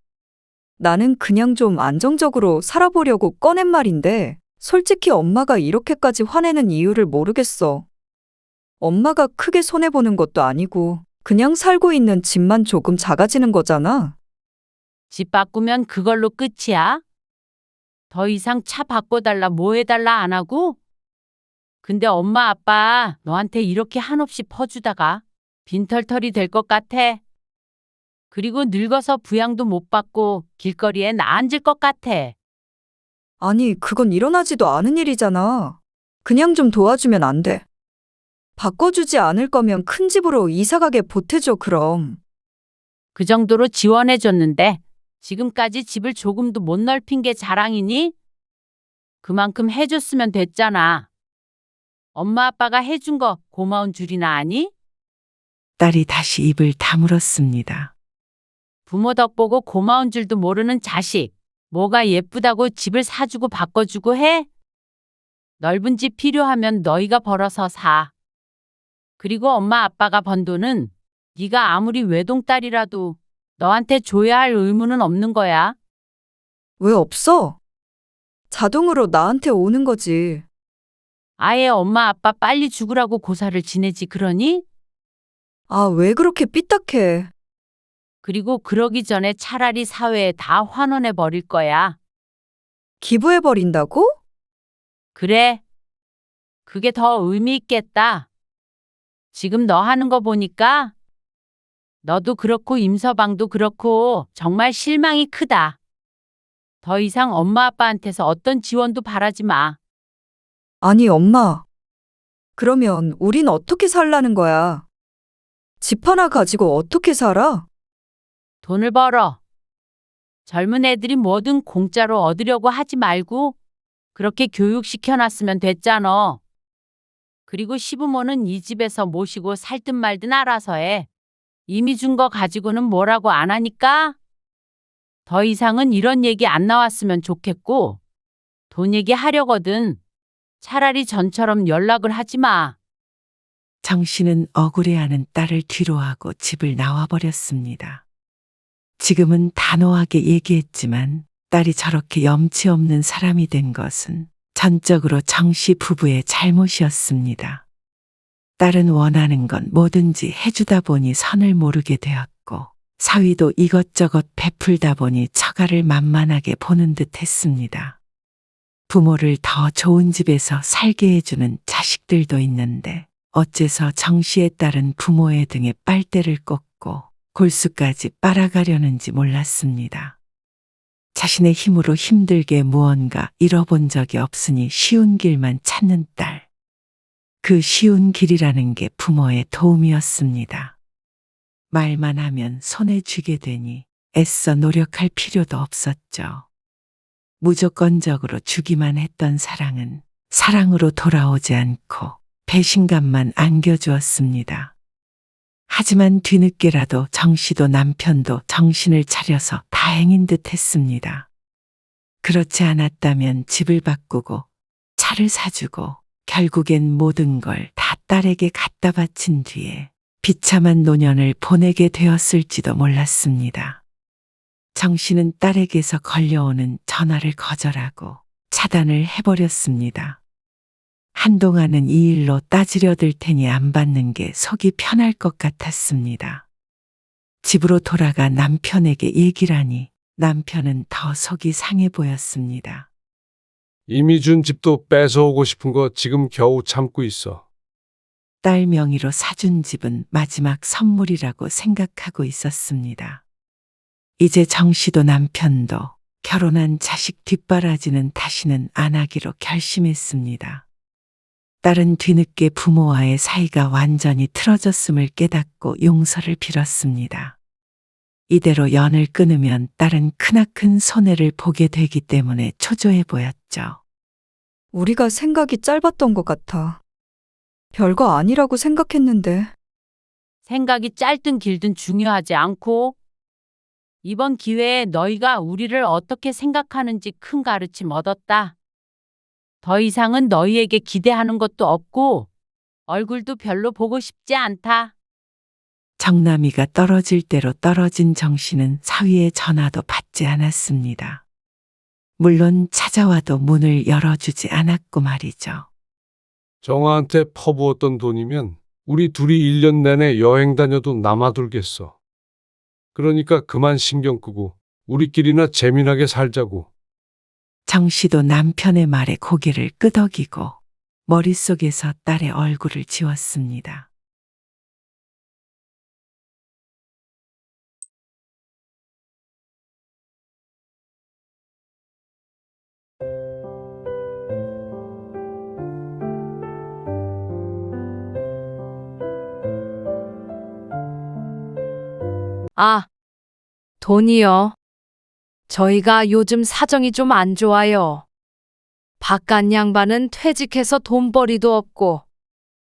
나는 그냥 좀 안정적으로 살아보려고 꺼낸 말인데, 솔직히 엄마가 이렇게까지 화내는 이유를 모르겠어. 엄마가 크게 손해보는 것도 아니고, 그냥 살고 있는 집만 조금 작아지는 거잖아. 집 바꾸면 그걸로 끝이야? 더 이상 차 바꿔달라 뭐 해달라 안 하고? 근데 엄마 아빠 너한테 이렇게 한없이 퍼주다가 빈털털이 될 것 같아. 그리고 늙어서 부양도 못 받고 길거리에 나 앉을 것 같아. 아니, 그건 일어나지도 않은 일이잖아. 그냥 좀 도와주면 안 돼. 바꿔주지 않을 거면 큰 집으로 이사가게 보태줘, 그럼. 그 정도로 지원해줬는데 지금까지 집을 조금도 못 넓힌 게 자랑이니? 그만큼 해줬으면 됐잖아. 엄마 아빠가 해준 거 고마운 줄이나 아니? 딸이 다시 입을 다물었습니다. 부모 덕 보고 고마운 줄도 모르는 자식. 뭐가 예쁘다고 집을 사주고 바꿔주고 해? 넓은 집 필요하면 너희가 벌어서 사. 그리고 엄마 아빠가 번 돈은 네가 아무리 외동딸이라도 너한테 줘야 할 의무는 없는 거야. 왜 없어? 자동으로 나한테 오는 거지. 아예 엄마 아빠 빨리 죽으라고 고사를 지내지 그러니? 아, 왜 그렇게 삐딱해? 그리고 그러기 전에 차라리 사회에 다 환원해 버릴 거야. 기부해버린다고? 그래. 그게 더 의미 있겠다. 지금 너 하는 거 보니까 너도 그렇고 임서방도 그렇고 정말 실망이 크다. 더 이상 엄마 아빠한테서 어떤 지원도 바라지 마. 아니, 엄마. 그러면 우린 어떻게 살라는 거야? 집 하나 가지고 어떻게 살아? 돈을 벌어. 젊은 애들이 뭐든 공짜로 얻으려고 하지 말고 그렇게 교육시켜놨으면 됐잖아. 그리고 시부모는 이 집에서 모시고 살든 말든 알아서 해. 이미 준 거 가지고는 뭐라고 안 하니까 더 이상은 이런 얘기 안 나왔으면 좋겠고 돈 얘기 하려거든. 차라리 전처럼 연락을 하지 마. 정 씨는 억울해하는 딸을 뒤로하고 집을 나와버렸습니다. 지금은 단호하게 얘기했지만 딸이 저렇게 염치 없는 사람이 된 것은 전적으로 정 씨 부부의 잘못이었습니다. 딸은 원하는 건 뭐든지 해주다 보니 선을 모르게 되었고 사위도 이것저것 베풀다 보니 처가를 만만하게 보는 듯 했습니다. 부모를 더 좋은 집에서 살게 해주는 자식들도 있는데 어째서 정 씨의 딸은 부모의 등에 빨대를 꽂고 골수까지 빨아가려는지 몰랐습니다. 자신의 힘으로 힘들게 무언가 잃어본 적이 없으니 쉬운 길만 찾는 딸. 그 쉬운 길이라는 게 부모의 도움이었습니다. 말만 하면 손에 쥐게 되니 애써 노력할 필요도 없었죠. 무조건적으로 주기만 했던 사랑은 사랑으로 돌아오지 않고 배신감만 안겨주었습니다. 하지만 뒤늦게라도 정 씨도 남편도 정신을 차려서 다행인 듯 했습니다. 그렇지 않았다면 집을 바꾸고 차를 사주고 결국엔 모든 걸 다 딸에게 갖다 바친 뒤에 비참한 노년을 보내게 되었을지도 몰랐습니다. 정 씨는 딸에게서 걸려오는 전화를 거절하고 차단을 해버렸습니다. 한동안은 이 일로 따지려 들 테니 안 받는 게 속이 편할 것 같았습니다. 집으로 돌아가 남편에게 얘기를 하니 남편은 더 속이 상해 보였습니다. 이미 준 집도 뺏어오고 싶은 거 지금 겨우 참고 있어. 딸 명의로 사준 집은 마지막 선물이라고 생각하고 있었습니다. 이제 정 씨도 남편도 결혼한 자식 뒷바라지는 다시는 안 하기로 결심했습니다. 딸은 뒤늦게 부모와의 사이가 완전히 틀어졌음을 깨닫고 용서를 빌었습니다. 이대로 연을 끊으면 딸은 크나큰 손해를 보게 되기 때문에 초조해 보였죠. 우리가 생각이 짧았던 것 같아. 별거 아니라고 생각했는데. 생각이 짧든 길든 중요하지 않고 이번 기회에 너희가 우리를 어떻게 생각하는지 큰 가르침 얻었다. 더 이상은 너희에게 기대하는 것도 없고 얼굴도 별로 보고 싶지 않다. 정남이가 떨어질 대로 떨어진 정 씨는 사위의 전화도 받지 않았습니다. 물론 찾아와도 문을 열어주지 않았고 말이죠. 정아한테 퍼부었던 돈이면 우리 둘이 1년 내내 여행 다녀도 남아돌겠어. 그러니까 그만 신경 끄고 우리끼리나 재미나게 살자고. 정 씨도 남편의 말에 고개를 끄덕이고 머릿속에서 딸의 얼굴을 지웠습니다. 아, 돈이요. 저희가 요즘 사정이 좀 안 좋아요. 바깥 양반은 퇴직해서 돈벌이도 없고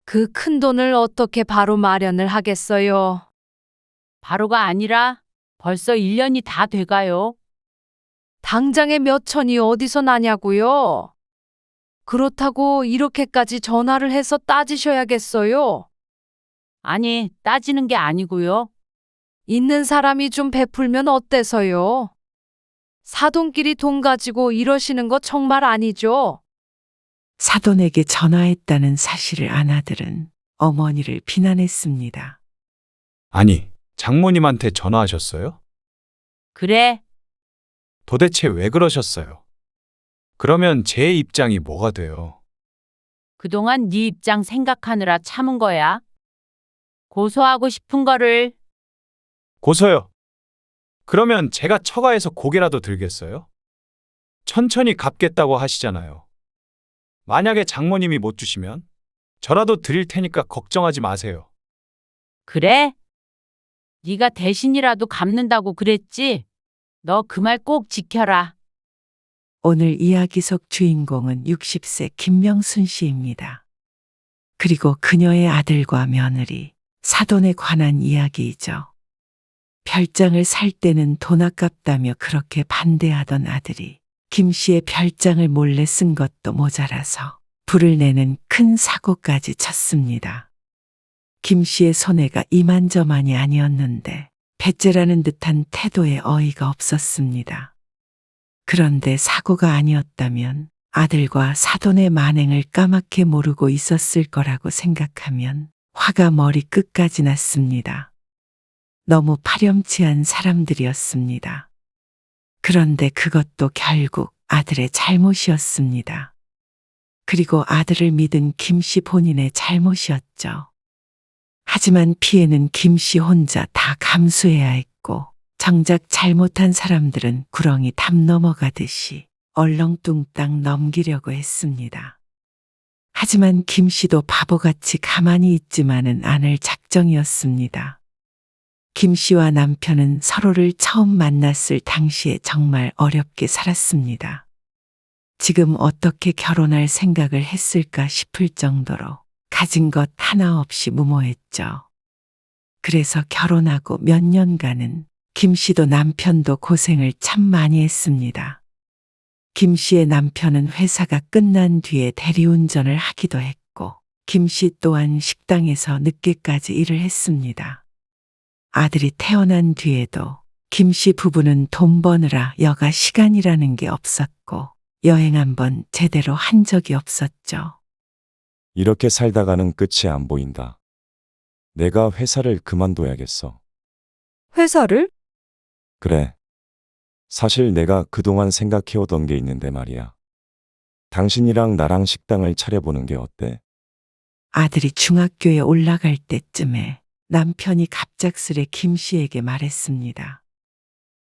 그 큰 돈을 어떻게 바로 마련을 하겠어요? 바로가 아니라 벌써 1년이 다 돼가요. 당장에 몇 천이 어디서 나냐고요? 그렇다고 이렇게까지 전화를 해서 따지셔야겠어요. 아니, 따지는 게 아니고요. 있는 사람이 좀 베풀면 어때서요? 사돈끼리 돈 가지고 이러시는 거 정말 아니죠? 사돈에게 전화했다는 사실을 안 아들은 어머니를 비난했습니다. 아니, 장모님한테 전화하셨어요? 그래, 도대체 왜 그러셨어요? 그러면 제 입장이 뭐가 돼요? 그동안 네 입장 생각하느라 참은 거야. 고소하고 싶은 거를. 고소요. 그러면 제가 처가에서 고개라도 들겠어요? 천천히 갚겠다고 하시잖아요. 만약에 장모님이 못 주시면 저라도 드릴 테니까 걱정하지 마세요. 그래? 네가 대신이라도 갚는다고 그랬지? 너 그 말 꼭 지켜라. 오늘 이야기 속 주인공은 60세 김명순 씨입니다. 그리고 그녀의 아들과 며느리, 사돈에 관한 이야기이죠. 별장을 살 때는 돈 아깝다며 그렇게 반대하던 아들이 김 씨의 별장을 몰래 쓴 것도 모자라서 불을 내는 큰 사고까지 쳤습니다. 김 씨의 손해가 이만저만이 아니었는데 배째라는 듯한 태도에 어이가 없었습니다. 그런데 사고가 아니었다면 아들과 사돈의 만행을 까맣게 모르고 있었을 거라고 생각하면 화가 머리 끝까지 났습니다. 너무 파렴치한 사람들이었습니다. 그런데 그것도 결국 아들의 잘못이었습니다. 그리고 아들을 믿은 김 씨 본인의 잘못이었죠. 하지만 피해는 김 씨 혼자 다 감수해야 했고 정작 잘못한 사람들은 구렁이 담 넘어가듯이 얼렁뚱땅 넘기려고 했습니다. 하지만 김 씨도 바보같이 가만히 있지만은 않을 작정이었습니다. 김 씨와 남편은 서로를 처음 만났을 당시에 정말 어렵게 살았습니다. 지금 어떻게 결혼할 생각을 했을까 싶을 정도로 가진 것 하나 없이 무모했죠. 그래서 결혼하고 몇 년간은 김 씨도 남편도 고생을 참 많이 했습니다. 김 씨의 남편은 회사가 끝난 뒤에 대리운전을 하기도 했고, 김 씨 또한 식당에서 늦게까지 일을 했습니다. 아들이 태어난 뒤에도 김 씨 부부는 돈 버느라 여가 시간이라는 게 없었고, 여행 한번 제대로 한 적이 없었죠. 이렇게 살다가는 끝이 안 보인다. 내가 회사를 그만둬야겠어. 회사를? 그래. 사실 내가 그동안 생각해오던 게 있는데 말이야. 당신이랑 나랑 식당을 차려보는 게 어때? 아들이 중학교에 올라갈 때쯤에 남편이 갑작스레 김 씨에게 말했습니다.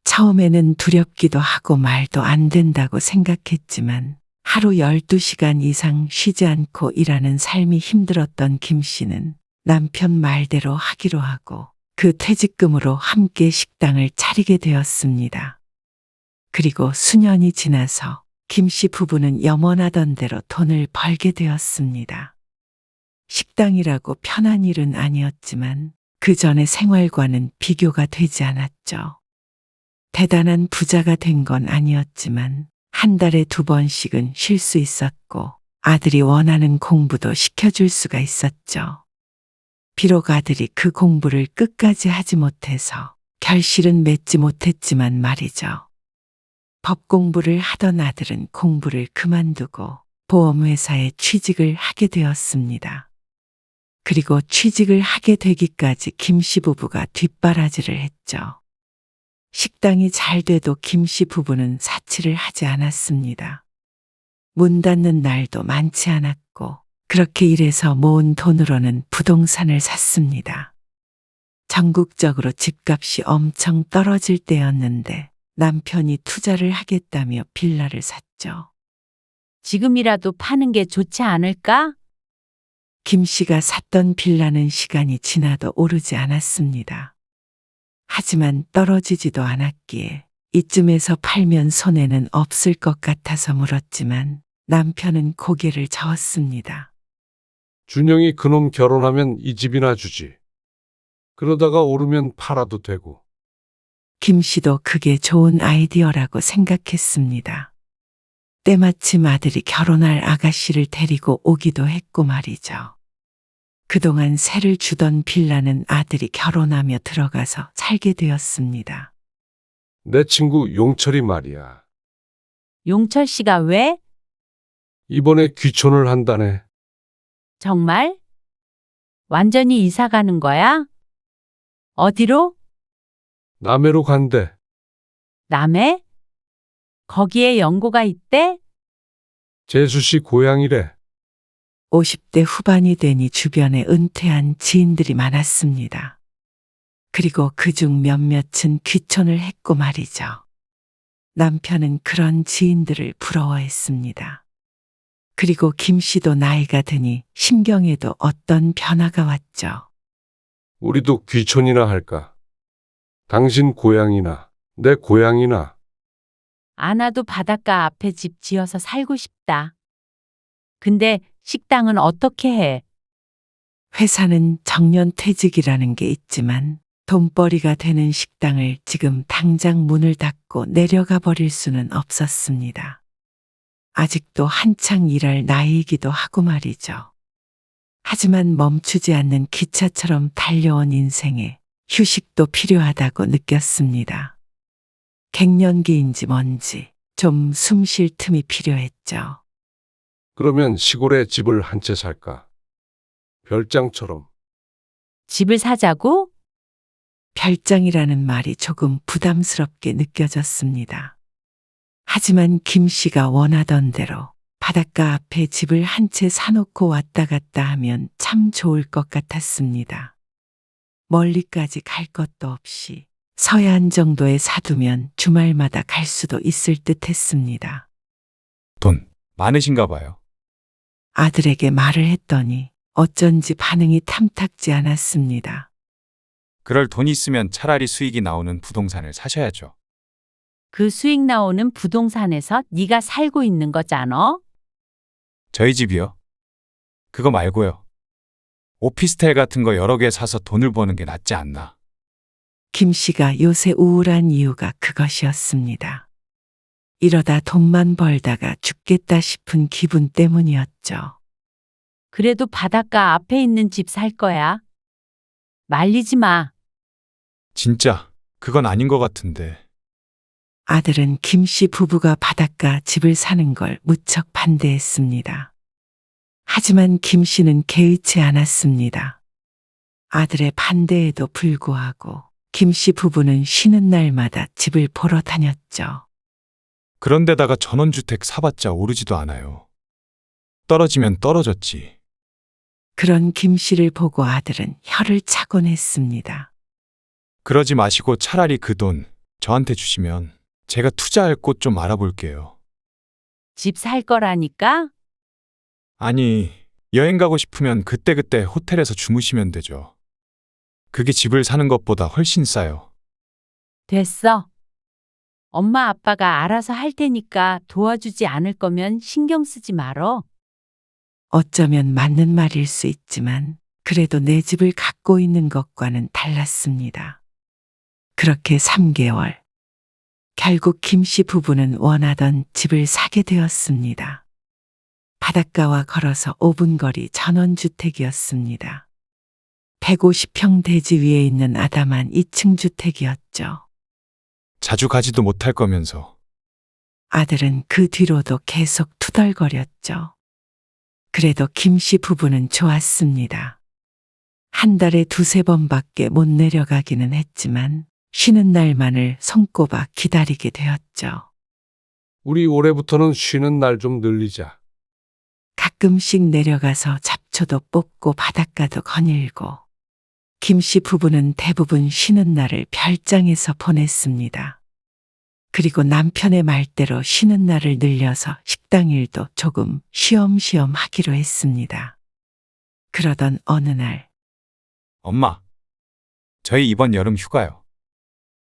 처음에는 두렵기도 하고 말도 안 된다고 생각했지만 하루 12시간 이상 쉬지 않고 일하는 삶이 힘들었던 김 씨는 남편 말대로 하기로 하고 그 퇴직금으로 함께 식당을 차리게 되었습니다. 그리고 수년이 지나서 김 씨 부부는 염원하던 대로 돈을 벌게 되었습니다. 식당이라고 편한 일은 아니었지만 그 전의 생활과는 비교가 되지 않았죠. 대단한 부자가 된 건 아니었지만 한 달에 2번씩은 쉴 수 있었고 아들이 원하는 공부도 시켜줄 수가 있었죠. 비록 아들이 그 공부를 끝까지 하지 못해서 결실은 맺지 못했지만 말이죠. 법 공부를 하던 아들은 공부를 그만두고 보험회사에 취직을 하게 되었습니다. 그리고 취직을 하게 되기까지 김 씨 부부가 뒷바라지를 했죠. 식당이 잘 돼도 김 씨 부부는 사치를 하지 않았습니다. 문 닫는 날도 많지 않았고 그렇게 일해서 모은 돈으로는 부동산을 샀습니다. 전국적으로 집값이 엄청 떨어질 때였는데 남편이 투자를 하겠다며 빌라를 샀죠. 지금이라도 파는 게 좋지 않을까? 김 씨가 샀던 빌라는 시간이 지나도 오르지 않았습니다. 하지만 떨어지지도 않았기에 이쯤에서 팔면 손해는 없을 것 같아서 물었지만 남편은 고개를 저었습니다. 준영이 그놈 결혼하면 이 집이나 주지. 그러다가 오르면 팔아도 되고. 김 씨도 그게 좋은 아이디어라고 생각했습니다. 때마침 아들이 결혼할 아가씨를 데리고 오기도 했고 말이죠. 그동안 세를 주던 빌라는 아들이 결혼하며 들어가서 살게 되었습니다. 내 친구 용철이 말이야. 용철 씨가 왜? 이번에 귀촌을 한다네. 정말? 완전히 이사 가는 거야? 어디로? 남해로 간대. 남해? 거기에 연고가 있대? 재수 씨 고향이래. 50대 후반이 되니 주변에 은퇴한 지인들이 많았습니다. 그리고 그중 몇몇은 귀촌을 했고 말이죠. 남편은 그런 지인들을 부러워했습니다. 그리고 김 씨도 나이가 드니 심경에도 어떤 변화가 왔죠. 우리도 귀촌이나 할까? 당신 고향이나 내 고향이나. 아나도 바닷가 앞에 집 지어서 살고 싶다. 근데 식당은 어떻게 해? 회사는 정년퇴직이라는 게 있지만 돈벌이가 되는 식당을 지금 당장 문을 닫고 내려가 버릴 수는 없었습니다. 아직도 한창 일할 나이이기도 하고 말이죠. 하지만 멈추지 않는 기차처럼 달려온 인생에 휴식도 필요하다고 느꼈습니다. 갱년기인지 뭔지 좀 숨 쉴 틈이 필요했죠. 그러면 시골에 집을 한 채 살까? 별장처럼. 집을 사자고? 별장이라는 말이 조금 부담스럽게 느껴졌습니다. 하지만 김 씨가 원하던 대로 바닷가 앞에 집을 한 채 사놓고 왔다 갔다 하면 참 좋을 것 같았습니다. 멀리까지 갈 것도 없이 서해안 정도에 사두면 주말마다 갈 수도 있을 듯 했습니다. 돈 많으신가 봐요. 아들에게 말을 했더니 어쩐지 반응이 탐탁지 않았습니다. 그럴 돈 있으면 차라리 수익이 나오는 부동산을 사셔야죠. 그 수익 나오는 부동산에서 네가 살고 있는 거잖아? 저희 집이요. 그거 말고요. 오피스텔 같은 거 여러 개 사서 돈을 버는 게 낫지 않나. 김 씨가 요새 우울한 이유가 그것이었습니다. 이러다 돈만 벌다가 죽겠다 싶은 기분 때문이었죠. 그래도 바닷가 앞에 있는 집 살 거야. 말리지 마. 진짜 그건 아닌 것 같은데. 아들은 김 씨 부부가 바닷가 집을 사는 걸 무척 반대했습니다. 하지만 김 씨는 개의치 않았습니다. 아들의 반대에도 불구하고 김 씨 부부는 쉬는 날마다 집을 보러 다녔죠. 그런데다가 전원주택 사봤자 오르지도 않아요. 떨어지면 떨어졌지. 그런 김 씨를 보고 아들은 혀를 차곤 했습니다. 그러지 마시고 차라리 그 돈 저한테 주시면 제가 투자할 곳 좀 알아볼게요. 집 살 거라니까? 아니, 여행 가고 싶으면 그때그때 호텔에서 주무시면 되죠. 그게 집을 사는 것보다 훨씬 싸요. 됐어. 엄마 아빠가 알아서 할 테니까 도와주지 않을 거면 신경 쓰지 말어. 어쩌면 맞는 말일 수 있지만 그래도 내 집을 갖고 있는 것과는 달랐습니다. 그렇게 3개월. 결국 김 씨 부부는 원하던 집을 사게 되었습니다. 바닷가와 걸어서 5분 거리 전원주택이었습니다. 150평 대지 위에 있는 아담한 2층 주택이었죠. 자주 가지도 못할 거면서. 아들은 그 뒤로도 계속 투덜거렸죠. 그래도 김 씨 부부는 좋았습니다. 한 달에 2~3번밖에 못 내려가기는 했지만 쉬는 날만을 손꼽아 기다리게 되었죠. 우리 올해부터는 쉬는 날 좀 늘리자. 가끔씩 내려가서 잡초도 뽑고 바닷가도 거닐고 김 씨 부부는 대부분 쉬는 날을 별장에서 보냈습니다. 그리고 남편의 말대로 쉬는 날을 늘려서 식당 일도 조금 쉬엄쉬엄 하기로 했습니다. 그러던 어느 날 엄마, 저희 이번 여름 휴가요.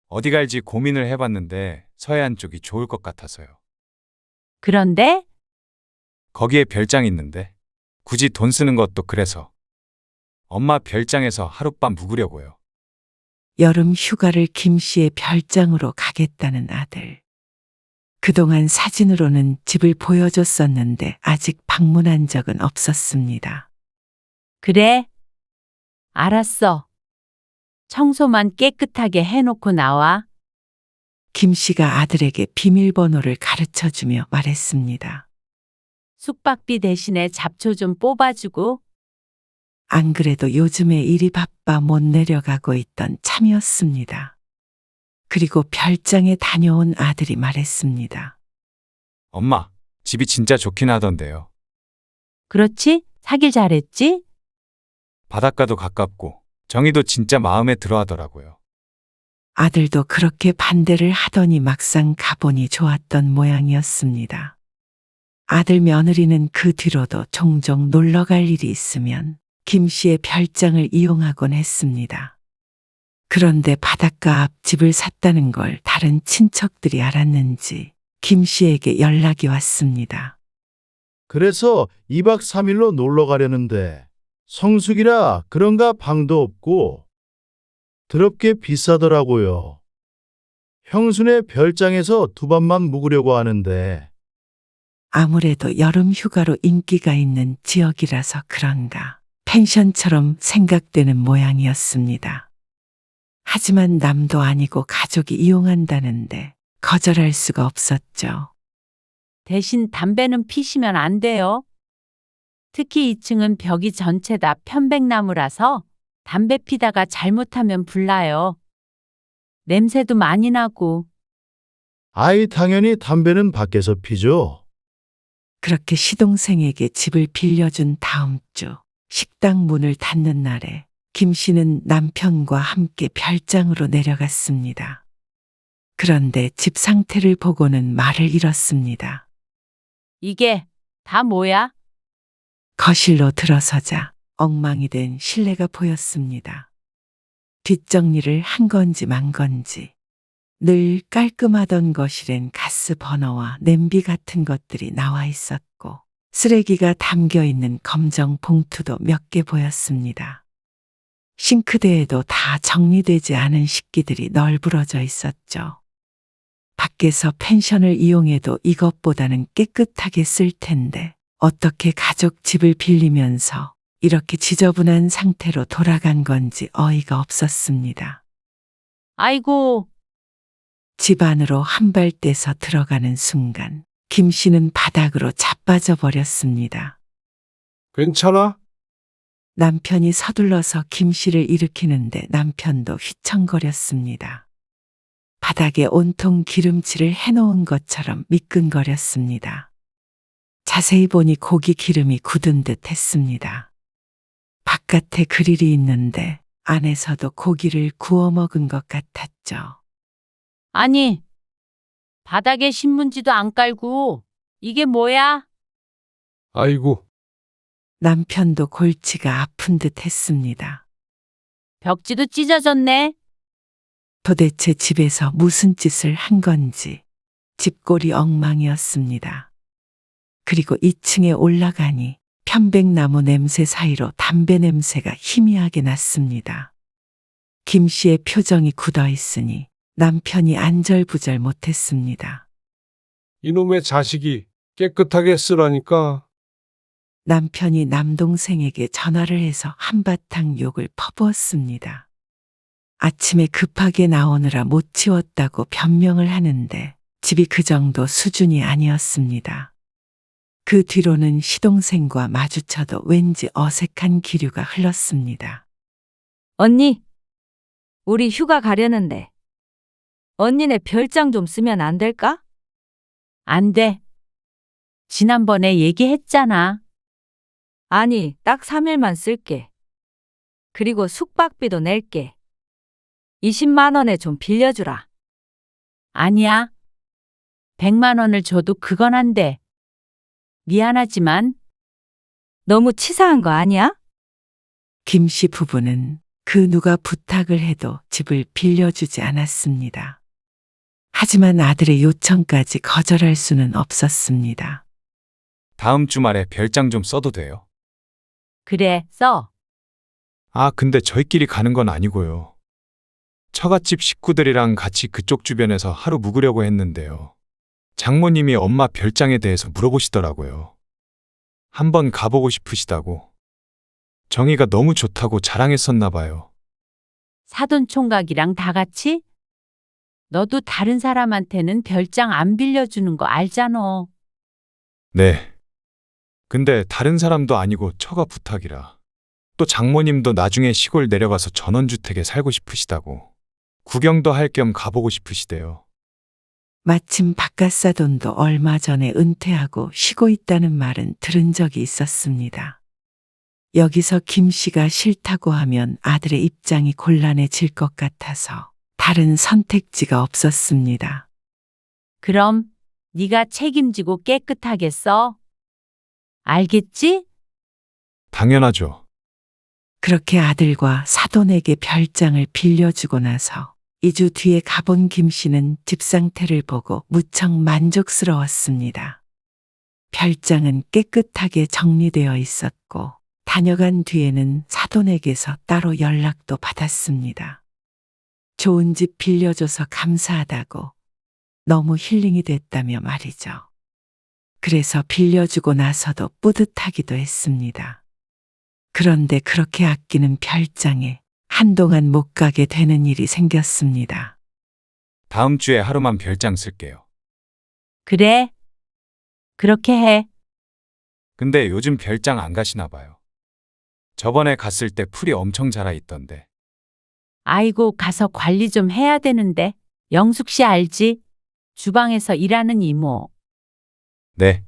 어디 갈지 고민을 해봤는데 서해안 쪽이 좋을 것 같아서요. 그런데 거기에 별장이 있는데 굳이 돈 쓰는 것도 그래서 엄마 별장에서 하룻밤 묵으려고요. 여름 휴가를 김 씨의 별장으로 가겠다는 아들. 그동안 사진으로는 집을 보여줬었는데 아직 방문한 적은 없었습니다. 그래? 알았어. 청소만 깨끗하게 해놓고 나와. 김 씨가 아들에게 비밀번호를 가르쳐 주며 말했습니다. 숙박비 대신에 잡초 좀 뽑아주고. 안 그래도 요즘에 일이 바빠 못 내려가고 있던 참이었습니다. 그리고 별장에 다녀온 아들이 말했습니다. 엄마, 집이 진짜 좋긴 하던데요. 그렇지? 사길 잘했지? 바닷가도 가깝고 정이도 진짜 마음에 들어 하더라고요. 아들도 그렇게 반대를 하더니 막상 가보니 좋았던 모양이었습니다. 아들 며느리는 그 뒤로도 종종 놀러 갈 일이 있으면 김 씨의 별장을 이용하곤 했습니다. 그런데 바닷가 앞 집을 샀다는 걸 다른 친척들이 알았는지 김 씨에게 연락이 왔습니다. 그래서 2박 3일로 놀러 가려는데 성수기라 그런가 방도 없고 더럽게 비싸더라고요. 형수네 별장에서 2밤만 묵으려고 하는데 아무래도 여름 휴가로 인기가 있는 지역이라서 그런가 펜션처럼 생각되는 모양이었습니다. 하지만 남도 아니고 가족이 이용한다는데 거절할 수가 없었죠. 대신 담배는 피시면 안 돼요. 특히 2층은 벽이 전체 다 편백나무라서 담배 피다가 잘못하면 불나요. 냄새도 많이 나고. 아이 당연히 담배는 밖에서 피죠. 그렇게 시동생에게 집을 빌려준 다음 주 식당 문을 닫는 날에 김 씨는 남편과 함께 별장으로 내려갔습니다. 그런데 집 상태를 보고는 말을 잃었습니다. 이게 다 뭐야? 거실로 들어서자 엉망이 된 실내가 보였습니다. 뒷정리를 한 건지 만 건지 늘 깔끔하던 거실엔 가스 버너와 냄비 같은 것들이 나와 있었고 쓰레기가 담겨 있는 검정 봉투도 몇 개 보였습니다. 싱크대에도 다 정리되지 않은 식기들이 널브러져 있었죠. 밖에서 펜션을 이용해도 이것보다는 깨끗하게 쓸 텐데 어떻게 가족 집을 빌리면서 이렇게 지저분한 상태로 돌아간 건지 어이가 없었습니다. 아이고, 집 안으로 한 발 떼서 들어가는 순간 김 씨는 바닥으로 자빠져 버렸습니다. 괜찮아? 남편이 서둘러서 김 씨를 일으키는데 남편도 휘청거렸습니다. 바닥에 온통 기름칠을 해놓은 것처럼 미끈거렸습니다. 자세히 보니 고기 기름이 굳은 듯 했습니다. 바깥에 그릴이 있는데 안에서도 고기를 구워 먹은 것 같았죠. 아니, 바닥에 신문지도 안 깔고 이게 뭐야? 아이고, 남편도 골치가 아픈 듯 했습니다. 벽지도 찢어졌네. 도대체 집에서 무슨 짓을 한 건지 집골이 엉망이었습니다. 그리고 2층에 올라가니 편백나무 냄새 사이로 담배 냄새가 희미하게 났습니다. 김 씨의 표정이 굳어 있으니 남편이 안절부절 못했습니다. 이놈의 자식이 깨끗하게 쓰라니까. 남편이 남동생에게 전화를 해서 한바탕 욕을 퍼부었습니다. 아침에 급하게 나오느라 못 치웠다고 변명을 하는데 집이 그 정도 수준이 아니었습니다. 그 뒤로는 시동생과 마주쳐도 왠지 어색한 기류가 흘렀습니다. 언니, 우리 휴가 가려는데 언니네 별장 좀 쓰면 안 될까? 안 돼. 지난번에 얘기했잖아. 아니, 딱 3일만 쓸게. 그리고 숙박비도 낼게. 20만 원에 좀 빌려주라. 아니야. 100만 원을 줘도 그건 안 돼. 미안하지만 너무 치사한 거 아니야? 김 씨 부부는 그 누가 부탁을 해도 집을 빌려주지 않았습니다. 하지만 아들의 요청까지 거절할 수는 없었습니다. 다음 주말에 별장 좀 써도 돼요? 그래, 써. 아, 근데 저희끼리 가는 건 아니고요. 처갓집 식구들이랑 같이 그쪽 주변에서 하루 묵으려고 했는데요. 장모님이 엄마 별장에 대해서 물어보시더라고요. 한번 가보고 싶으시다고. 정이가 너무 좋다고 자랑했었나 봐요. 사돈 총각이랑 다 같이? 너도 다른 사람한테는 별장 안 빌려주는 거 알잖아. 네. 근데 다른 사람도 아니고 처가 부탁이라. 또 장모님도 나중에 시골 내려가서 전원주택에 살고 싶으시다고. 구경도 할 겸 가보고 싶으시대요. 마침 바깥사돈도 얼마 전에 은퇴하고 쉬고 있다는 말은 들은 적이 있었습니다. 여기서 김 씨가 싫다고 하면 아들의 입장이 곤란해질 것 같아서 다른 선택지가 없었습니다. 그럼 네가 책임지고 깨끗하게 써. 알겠지? 당연하죠. 그렇게 아들과 사돈에게 별장을 빌려주고 나서 2주 뒤에 가본 김 씨는 집 상태를 보고 무척 만족스러웠습니다. 별장은 깨끗하게 정리되어 있었고 다녀간 뒤에는 사돈에게서 따로 연락도 받았습니다. 좋은 집 빌려줘서 감사하다고, 너무 힐링이 됐다며 말이죠. 그래서 빌려주고 나서도 뿌듯하기도 했습니다. 그런데 그렇게 아끼는 별장에 한동안 못 가게 되는 일이 생겼습니다. 다음 주에 하루만 별장 쓸게요. 그래. 그렇게 해. 근데 요즘 별장 안 가시나 봐요. 저번에 갔을 때 풀이 엄청 자라 있던데. 아이고, 가서 관리 좀 해야 되는데. 영숙 씨 알지? 주방에서 일하는 이모. 네.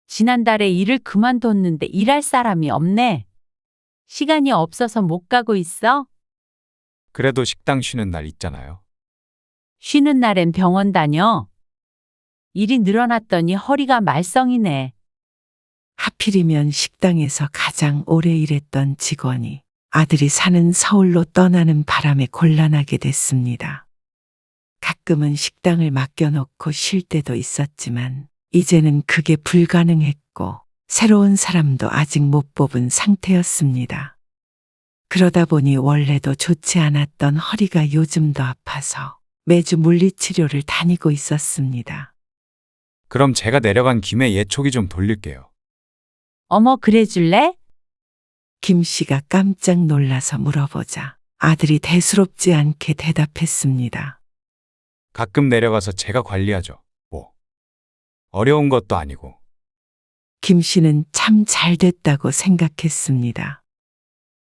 지난달에 일을 그만뒀는데 일할 사람이 없네. 시간이 없어서 못 가고 있어. 그래도 식당 쉬는 날 있잖아요. 쉬는 날엔 병원 다녀. 일이 늘어났더니 허리가 말썽이네. 하필이면 식당에서 가장 오래 일했던 직원이 아들이 사는 서울로 떠나는 바람에 곤란하게 됐습니다. 가끔은 식당을 맡겨놓고 쉴 때도 있었지만 이제는 그게 불가능했고 새로운 사람도 아직 못 뽑은 상태였습니다. 그러다 보니 원래도 좋지 않았던 허리가 요즘 더 아파서 매주 물리치료를 다니고 있었습니다. 그럼 제가 내려간 김에 예초기 좀 돌릴게요. 어머, 그래 줄래? 김 씨가 깜짝 놀라서 물어보자 아들이 대수롭지 않게 대답했습니다. 가끔 내려가서 제가 관리하죠. 뭐. 어려운 것도 아니고. 김 씨는 참 잘 됐다고 생각했습니다.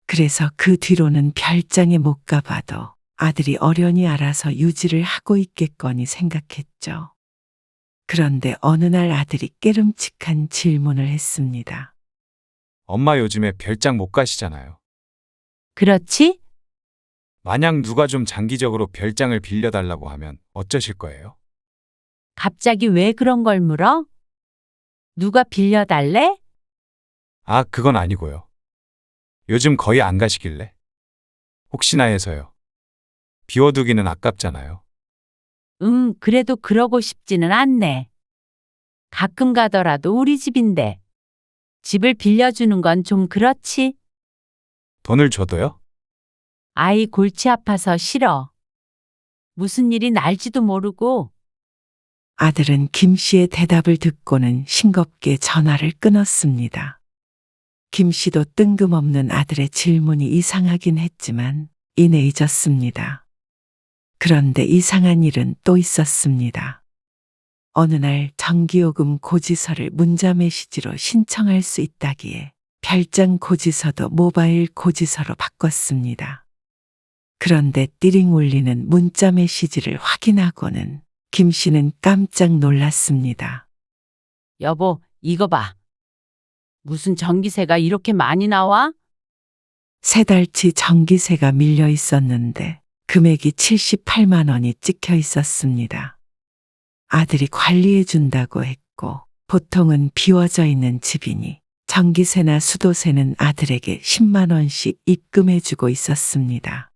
그래서 그 뒤로는 별장에 못 가봐도 아들이 어련히 알아서 유지를 하고 있겠거니 생각했죠. 그런데 어느 날 아들이 깨름칙한 질문을 했습니다. 엄마 요즘에 별장 못 가시잖아요. 그렇지? 만약 누가 좀 장기적으로 별장을 빌려달라고 하면 어쩌실 거예요? 갑자기 왜 그런 걸 물어? 누가 빌려달래? 아, 그건 아니고요. 요즘 거의 안 가시길래. 혹시나 해서요. 비워두기는 아깝잖아요. 그래도 그러고 싶지는 않네. 가끔 가더라도 우리 집인데. 집을 빌려주는 건 좀 그렇지. 돈을 줘도요? 아이 골치 아파서 싫어. 무슨 일이 날지도 모르고. 아들은 김 씨의 대답을 듣고는 싱겁게 전화를 끊었습니다. 김 씨도 뜬금없는 아들의 질문이 이상하긴 했지만 이내 잊었습니다. 그런데 이상한 일은 또 있었습니다. 어느 날 전기요금 고지서를 문자 메시지로 신청할 수 있다기에 별장 고지서도 모바일 고지서로 바꿨습니다. 그런데 띠링 울리는 문자 메시지를 확인하고는 김 씨는 깜짝 놀랐습니다. 여보, 이거 봐. 무슨 전기세가 이렇게 많이 나와? 3달치 전기세가 밀려 있었는데 금액이 78만 원이 찍혀 있었습니다. 아들이 관리해 준다고 했고 보통은 비워져 있는 집이니 전기세나 수도세는 아들에게 10만 원씩 입금해 주고 있었습니다.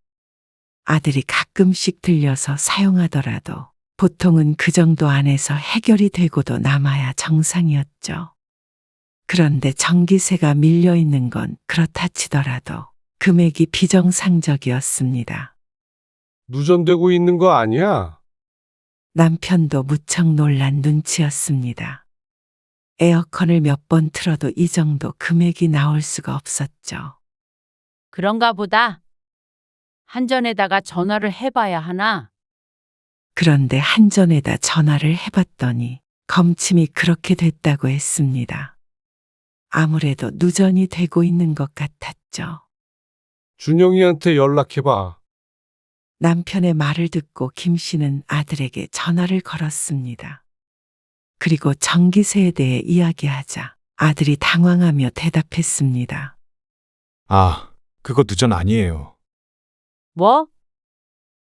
아들이 가끔씩 들려서 사용하더라도 보통은 그 정도 안에서 해결이 되고도 남아야 정상이었죠. 그런데 전기세가 밀려 있는 건 그렇다 치더라도 금액이 비정상적이었습니다. 누전되고 있는 거 아니야? 남편도 무척 놀란 눈치였습니다. 에어컨을 몇 번 틀어도 이 정도 금액이 나올 수가 없었죠. 그런가 보다. 한전에다가 전화를 해봐야 하나? 그런데 한전에다 전화를 해봤더니 검침이 그렇게 됐다고 했습니다. 아무래도 누전이 되고 있는 것 같았죠. 준영이한테 연락해봐. 남편의 말을 듣고 김 씨는 아들에게 전화를 걸었습니다. 그리고 전기세에 대해 이야기하자 아들이 당황하며 대답했습니다. 아, 그거 누전 아니에요. 뭐?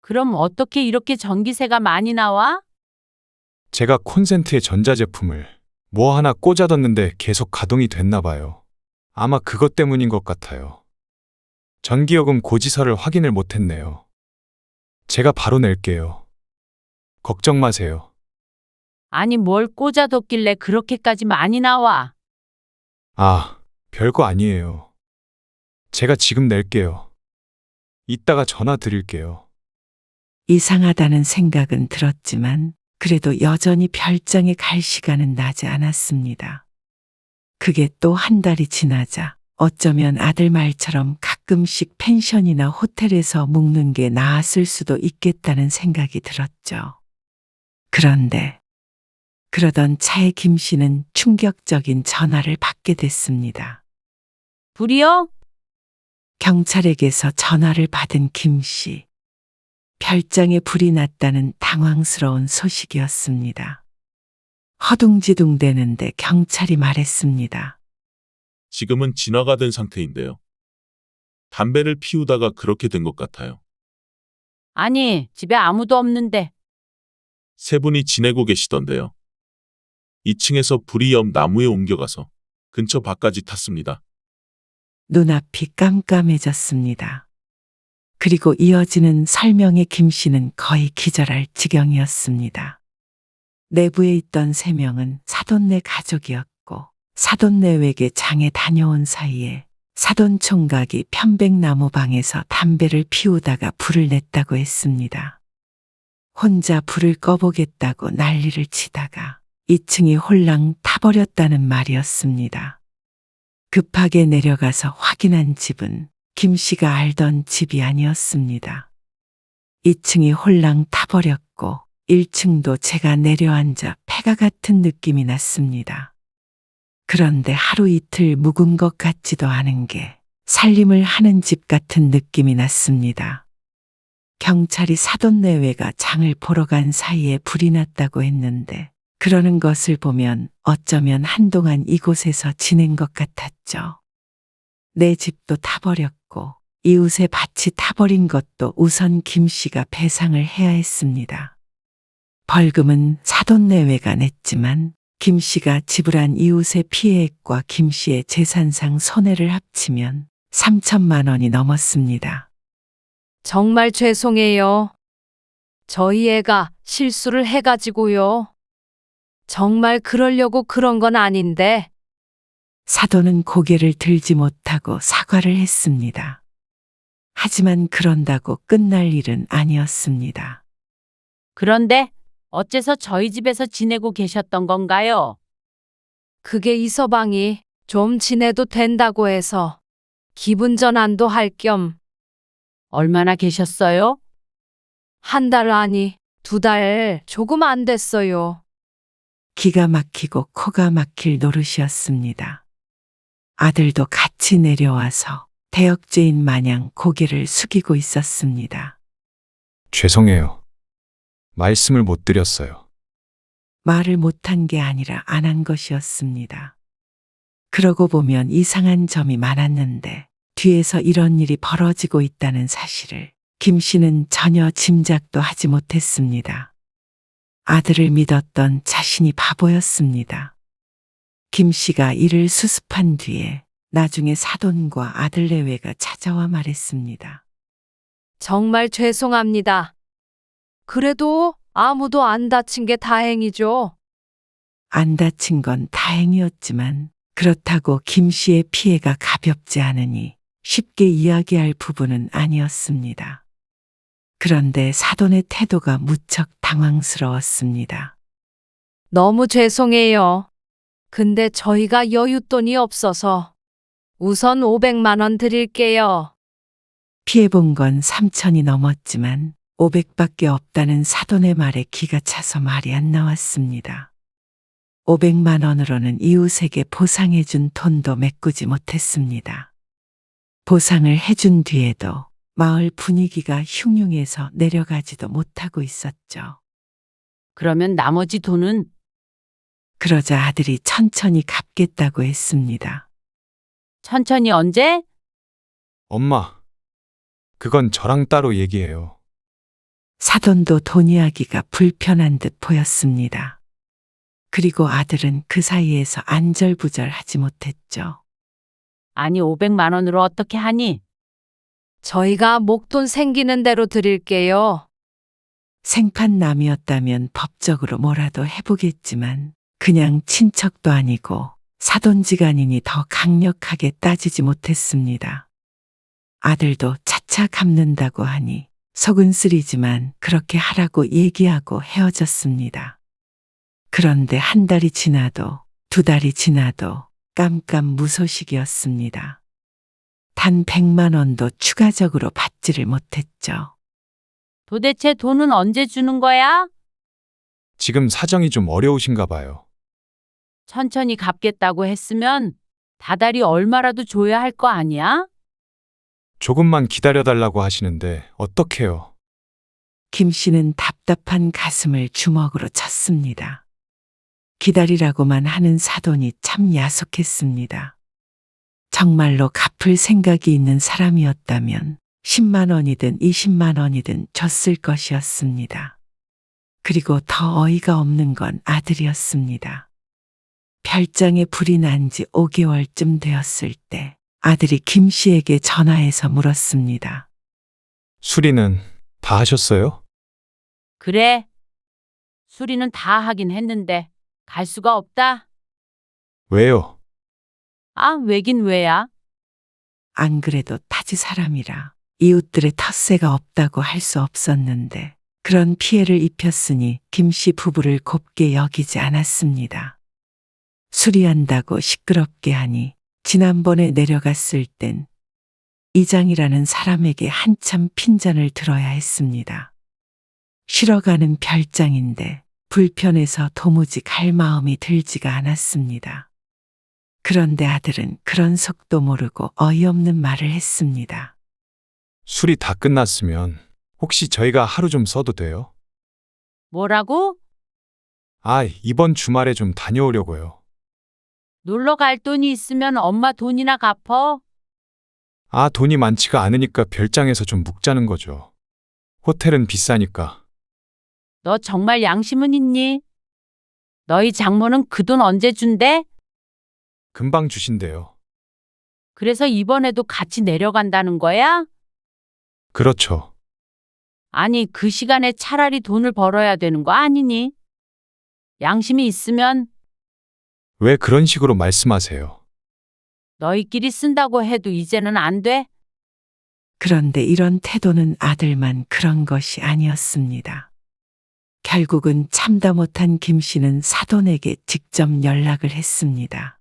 그럼 어떻게 이렇게 전기세가 많이 나와? 제가 콘센트에 전자제품을 뭐 하나 꽂아뒀는데 계속 가동이 됐나 봐요. 아마 그것 때문인 것 같아요. 전기요금 고지서를 확인을 못했네요. 제가 바로 낼게요. 걱정 마세요. 아니 뭘 꽂아뒀길래 그렇게까지 많이 나와? 아, 별거 아니에요. 제가 지금 낼게요. 이따가 전화 드릴게요. 이상하다는 생각은 들었지만 그래도 여전히 별장에 갈 시간은 나지 않았습니다. 그게 또 한 달이 지나자 어쩌면 아들 말처럼 가끔씩 펜션이나 호텔에서 묵는 게 나았을 수도 있겠다는 생각이 들었죠. 그런데 그러던 차에 김 씨는 충격적인 전화를 받게 됐습니다. 불이요? 경찰에게서 전화를 받은 김 씨. 별장에 불이 났다는 당황스러운 소식이었습니다. 허둥지둥대는데 경찰이 말했습니다. 지금은 진화가 된 상태인데요. 담배를 피우다가 그렇게 된 것 같아요. 아니, 집에 아무도 없는데. 세 분이 지내고 계시던데요. 2층에서 불이 옆 나무에 옮겨가서 근처 밭까지 탔습니다. 눈앞이 깜깜해졌습니다. 그리고 이어지는 설명에 김 씨는 거의 기절할 지경이었습니다. 내부에 있던 3명은 사돈네 가족이었고 사돈네 외에 장에 다녀온 사이에 사돈 총각이 편백나무 방에서 담배를 피우다가 불을 냈다고 했습니다. 혼자 불을 꺼보겠다고 난리를 치다가 2층이 홀랑 타버렸다는 말이었습니다. 급하게 내려가서 확인한 집은 김 씨가 알던 집이 아니었습니다. 2층이 홀랑 타버렸고 1층도 제가 내려앉아 폐가 같은 느낌이 났습니다. 그런데 하루 이틀 묵은 것 같지도 않은 게 살림을 하는 집 같은 느낌이 났습니다. 경찰이 사돈 내외가 장을 보러 간 사이에 불이 났다고 했는데 그러는 것을 보면 어쩌면 한동안 이곳에서 지낸 것 같았죠. 내 집도 타버렸고 이웃의 밭이 타버린 것도 우선 김 씨가 배상을 해야 했습니다. 벌금은 사돈 내외가 냈지만 김 씨가 지불한 이웃의 피해액과 김 씨의 재산상 손해를 합치면 3천만 원이 넘었습니다. 정말 죄송해요. 저희 애가 실수를 해가지고요. 정말 그러려고 그런 건 아닌데. 사돈은 고개를 들지 못하고 사과를 했습니다. 하지만 그런다고 끝날 일은 아니었습니다. 그런데 어째서 저희 집에서 지내고 계셨던 건가요? 그게 이 서방이 좀 지내도 된다고 해서 기분 전환도 할 겸 얼마나 계셨어요? 한 달 아니 2달 조금 안 됐어요. 기가 막히고 코가 막힐 노릇이었습니다. 아들도 같이 내려와서 대역죄인 마냥 고개를 숙이고 있었습니다. 죄송해요. 말씀을 못 드렸어요. 말을 못한 게 아니라 안 한 것이었습니다. 그러고 보면 이상한 점이 많았는데 뒤에서 이런 일이 벌어지고 있다는 사실을 김 씨는 전혀 짐작도 하지 못했습니다. 아들을 믿었던 자신이 바보였습니다. 김 씨가 이를 수습한 뒤에 나중에 사돈과 아들 내외가 찾아와 말했습니다. 정말 죄송합니다. 그래도 아무도 안 다친 게 다행이죠. 안 다친 건 다행이었지만 그렇다고 김 씨의 피해가 가볍지 않으니 쉽게 이야기할 부분은 아니었습니다. 그런데 사돈의 태도가 무척 당황스러웠습니다. 너무 죄송해요. 근데 저희가 여윳돈이 없어서 우선 500만 원 드릴게요. 피해본 건 3천이 넘었지만 500밖에 없다는 사돈의 말에 기가 차서 말이 안 나왔습니다. 500만 원으로는 이웃에게 보상해준 돈도 메꾸지 못했습니다. 보상을 해준 뒤에도 마을 분위기가 흉흉해서 내려가지도 못하고 있었죠. 그러면 나머지 돈은 그러자 아들이 천천히 갚겠다고 했습니다. 천천히 언제? 엄마, 그건 저랑 따로 얘기해요. 사돈도 돈 이야기가 불편한 듯 보였습니다. 그리고 아들은 그 사이에서 안절부절하지 못했죠. 아니 500만 원으로 어떻게 하니? 저희가 목돈 생기는 대로 드릴게요. 생판남이었다면 법적으로 뭐라도 해보겠지만 그냥 친척도 아니고 사돈지간이니 더 강력하게 따지지 못했습니다. 아들도 차차 갚는다고 하니 속은 쓰리지만 그렇게 하라고 얘기하고 헤어졌습니다. 그런데 한 달이 지나도 2달이 지나도 깜깜무소식이었습니다. 단 100만 원도 추가적으로 받지를 못했죠. 도대체 돈은 언제 주는 거야? 지금 사정이 좀 어려우신가 봐요. 천천히 갚겠다고 했으면 다달이 얼마라도 줘야 할 거 아니야? 조금만 기다려달라고 하시는데 어떡해요? 김 씨는 답답한 가슴을 주먹으로 쳤습니다. 기다리라고만 하는 사돈이 참 야속했습니다. 정말로 갚을 생각이 있는 사람이었다면 10만 원이든 20만 원이든 줬을 것이었습니다. 그리고 더 어이가 없는 건 아들이었습니다. 별장에 불이 난 지 5개월쯤 되었을 때 아들이 김 씨에게 전화해서 물었습니다. 수리는 다 하셨어요? 그래. 수리는 다 하긴 했는데 갈 수가 없다. 왜요? 아, 왜긴 왜야? 안 그래도 타지 사람이라 이웃들의 텃세가 없다고 할 수 없었는데 그런 피해를 입혔으니 김 씨 부부를 곱게 여기지 않았습니다. 수리한다고 시끄럽게 하니 지난번에 내려갔을 땐 이장이라는 사람에게 한참 핀잔을 들어야 했습니다. 쉬러가는 별장인데 불편해서 도무지 갈 마음이 들지가 않았습니다. 그런데 아들은 그런 속도 모르고 어이없는 말을 했습니다. 수리 다 끝났으면 혹시 저희가 하루 좀 써도 돼요? 뭐라고? 아, 이번 주말에 좀 다녀오려고요. 놀러 갈 돈이 있으면 엄마 돈이나 갚어. 아, 돈이 많지가 않으니까 별장에서 좀 묵자는 거죠. 호텔은 비싸니까. 너 정말 양심은 있니? 너희 장모는 그 돈 언제 준대? 금방 주신대요. 그래서 이번에도 같이 내려간다는 거야? 그렇죠. 아니, 그 시간에 차라리 돈을 벌어야 되는 거 아니니? 양심이 있으면 왜 그런 식으로 말씀하세요? 너희끼리 쓴다고 해도 이제는 안 돼? 그런데 이런 태도는 아들만 그런 것이 아니었습니다. 결국은 참다 못한 김 씨는 사돈에게 직접 연락을 했습니다.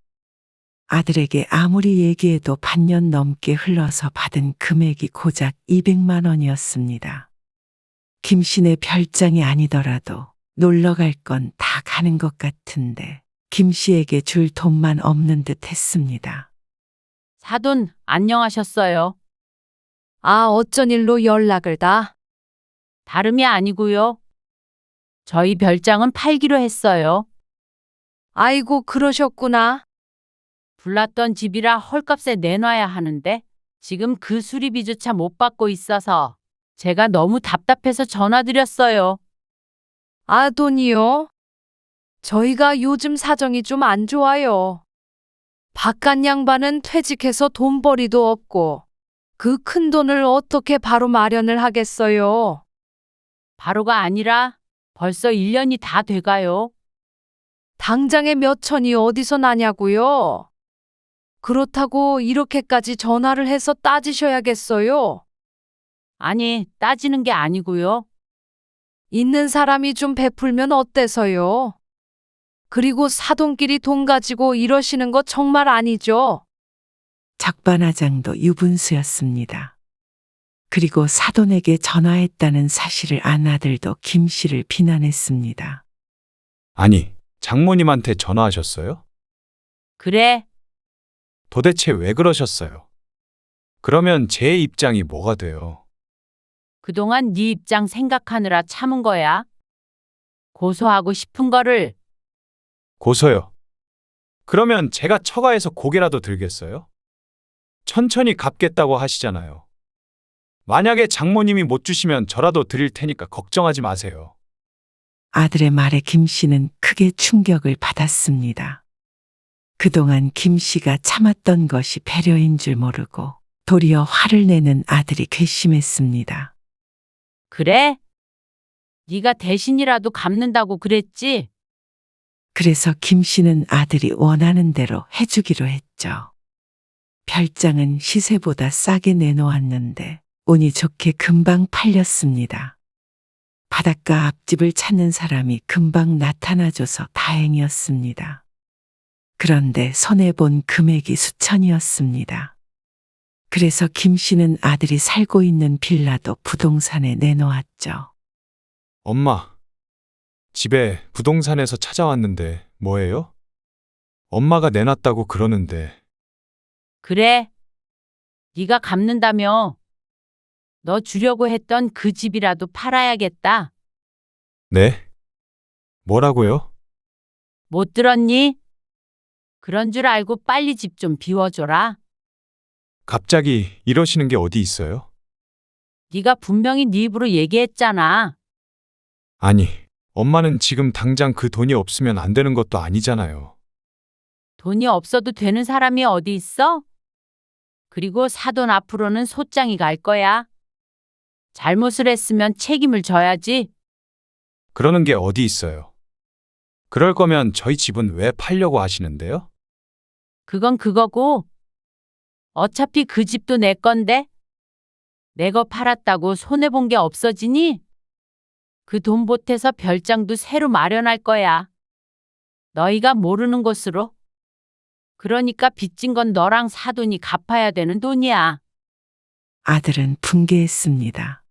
아들에게 아무리 얘기해도 반년 넘게 흘러서 받은 금액이 고작 200만 원이었습니다. 김 씨네 별장이 아니더라도 놀러 갈 건 다 가는 것 같은데 김 씨에게 줄 돈만 없는 듯 했습니다. 사돈, 안녕하셨어요. 아, 어쩐 일로 연락을 다? 다름이 아니고요. 저희 별장은 팔기로 했어요. 아이고, 그러셨구나. 불났던 집이라 헐값에 내놔야 하는데 지금 그 수리비조차 못 받고 있어서 제가 너무 답답해서 전화드렸어요. 아, 돈이요? 저희가 요즘 사정이 좀 안 좋아요. 바깥 양반은 퇴직해서 돈벌이도 없고 그 큰 돈을 어떻게 바로 마련을 하겠어요? 바로가 아니라 벌써 1년이 다 돼가요. 당장에 몇 천이 어디서 나냐고요? 그렇다고 이렇게까지 전화를 해서 따지셔야겠어요. 아니, 따지는 게 아니고요. 있는 사람이 좀 베풀면 어때서요? 그리고 사돈끼리 돈 가지고 이러시는 거 정말 아니죠? 적반하장도 유분수였습니다. 그리고 사돈에게 전화했다는 사실을 안 아들도 김 씨를 비난했습니다. 아니, 장모님한테 전화하셨어요? 그래, 도대체 왜 그러셨어요? 그러면 제 입장이 뭐가 돼요? 그동안 네 입장 생각하느라 참은 거야. 고소하고 싶은 거를. 고소요. 그러면 제가 처가에서 고개라도 들겠어요? 천천히 갚겠다고 하시잖아요. 만약에 장모님이 못 주시면 저라도 드릴 테니까 걱정하지 마세요. 아들의 말에 김 씨는 크게 충격을 받았습니다. 그동안 김 씨가 참았던 것이 배려인 줄 모르고 도리어 화를 내는 아들이 괘씸했습니다. 그래? 네가 대신이라도 갚는다고 그랬지? 그래서 김 씨는 아들이 원하는 대로 해주기로 했죠. 별장은 시세보다 싸게 내놓았는데 운이 좋게 금방 팔렸습니다. 바닷가 앞집을 찾는 사람이 금방 나타나줘서 다행이었습니다. 그런데 손해본 금액이 수천이었습니다. 그래서 김 씨는 아들이 살고 있는 빌라도 부동산에 내놓았죠. 엄마, 집에 부동산에서 찾아왔는데 뭐예요? 엄마가 내놨다고 그러는데. 그래. 네가 갚는다며. 너 주려고 했던 그 집이라도 팔아야겠다. 네? 뭐라고요? 못 들었니? 그런 줄 알고 빨리 집 좀 비워줘라. 갑자기 이러시는 게 어디 있어요? 네가 분명히 네 입으로 얘기했잖아. 아니, 엄마는 지금 당장 그 돈이 없으면 안 되는 것도 아니잖아요. 돈이 없어도 되는 사람이 어디 있어? 그리고 사돈 앞으로는 소장이 갈 거야. 잘못을 했으면 책임을 져야지. 그러는 게 어디 있어요? 그럴 거면 저희 집은 왜 팔려고 하시는데요? 그건 그거고. 어차피 그 집도 내 건데. 내 거 팔았다고 손해본 게 없어지니? 그 돈 보태서 별장도 새로 마련할 거야. 너희가 모르는 곳으로. 그러니까 빚진 건 너랑 사돈이 갚아야 되는 돈이야. 아들은 분개했습니다.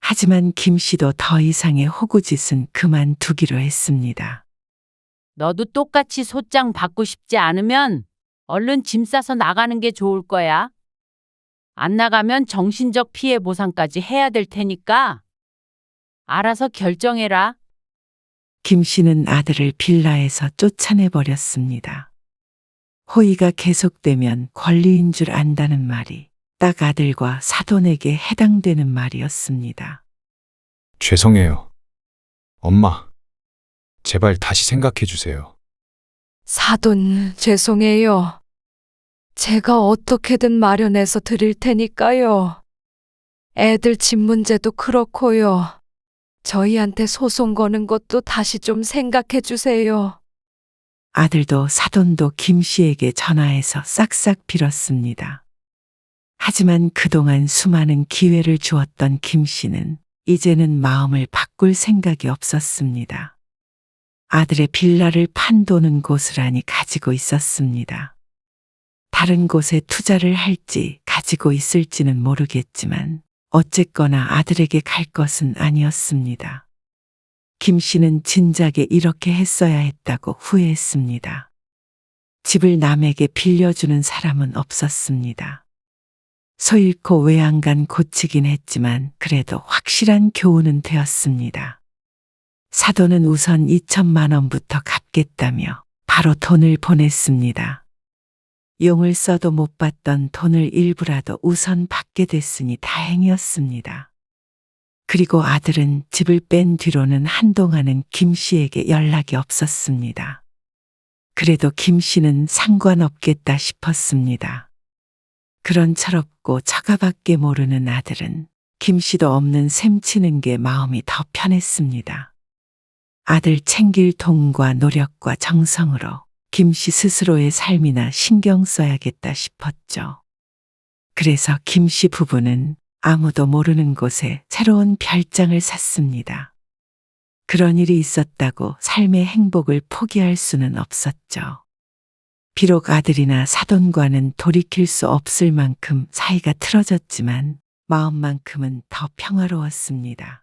하지만 김 씨도 더 이상의 호구짓은 그만두기로 했습니다. 너도 똑같이 소장 받고 싶지 않으면 얼른 짐 싸서 나가는 게 좋을 거야. 안 나가면 정신적 피해 보상까지 해야 될 테니까 알아서 결정해라. 김 씨는 아들을 빌라에서 쫓아내버렸습니다. 호의가 계속되면 권리인 줄 안다는 말이 딱 아들과 사돈에게 해당되는 말이었습니다. 죄송해요. 엄마, 제발 다시 생각해 주세요. 사돈, 죄송해요. 제가 어떻게든 마련해서 드릴 테니까요. 애들 집 문제도 그렇고요. 저희한테 소송 거는 것도 다시 좀 생각해 주세요. 아들도 사돈도 김 씨에게 전화해서 싹싹 빌었습니다. 하지만 그동안 수많은 기회를 주었던 김 씨는 이제는 마음을 바꿀 생각이 없었습니다. 아들의 빌라를 판 돈은 고스란히 가지고 있었습니다. 다른 곳에 투자를 할지 가지고 있을지는 모르겠지만 어쨌거나 아들에게 갈 것은 아니었습니다. 김 씨는 진작에 이렇게 했어야 했다고 후회했습니다. 집을 남에게 빌려주는 사람은 없었습니다. 소 잃고 외양간 고치긴 했지만 그래도 확실한 교훈은 되었습니다. 사돈은 우선 2천만 원부터 갚겠다며 바로 돈을 보냈습니다. 용을 써도 못 받던 돈을 일부라도 우선 받게 됐으니 다행이었습니다. 그리고 아들은 집을 뺀 뒤로는 한동안은 김 씨에게 연락이 없었습니다. 그래도 김 씨는 상관없겠다 싶었습니다. 그런 철없고 처가밖에 모르는 아들은 김 씨도 없는 셈 치는 게 마음이 더 편했습니다. 아들 챙길 돈과 노력과 정성으로 김씨 스스로의 삶이나 신경 써야겠다 싶었죠. 그래서 김씨 부부는 아무도 모르는 곳에 새로운 별장을 샀습니다. 그런 일이 있었다고 삶의 행복을 포기할 수는 없었죠. 비록 아들이나 사돈과는 돌이킬 수 없을 만큼 사이가 틀어졌지만 마음만큼은 더 평화로웠습니다.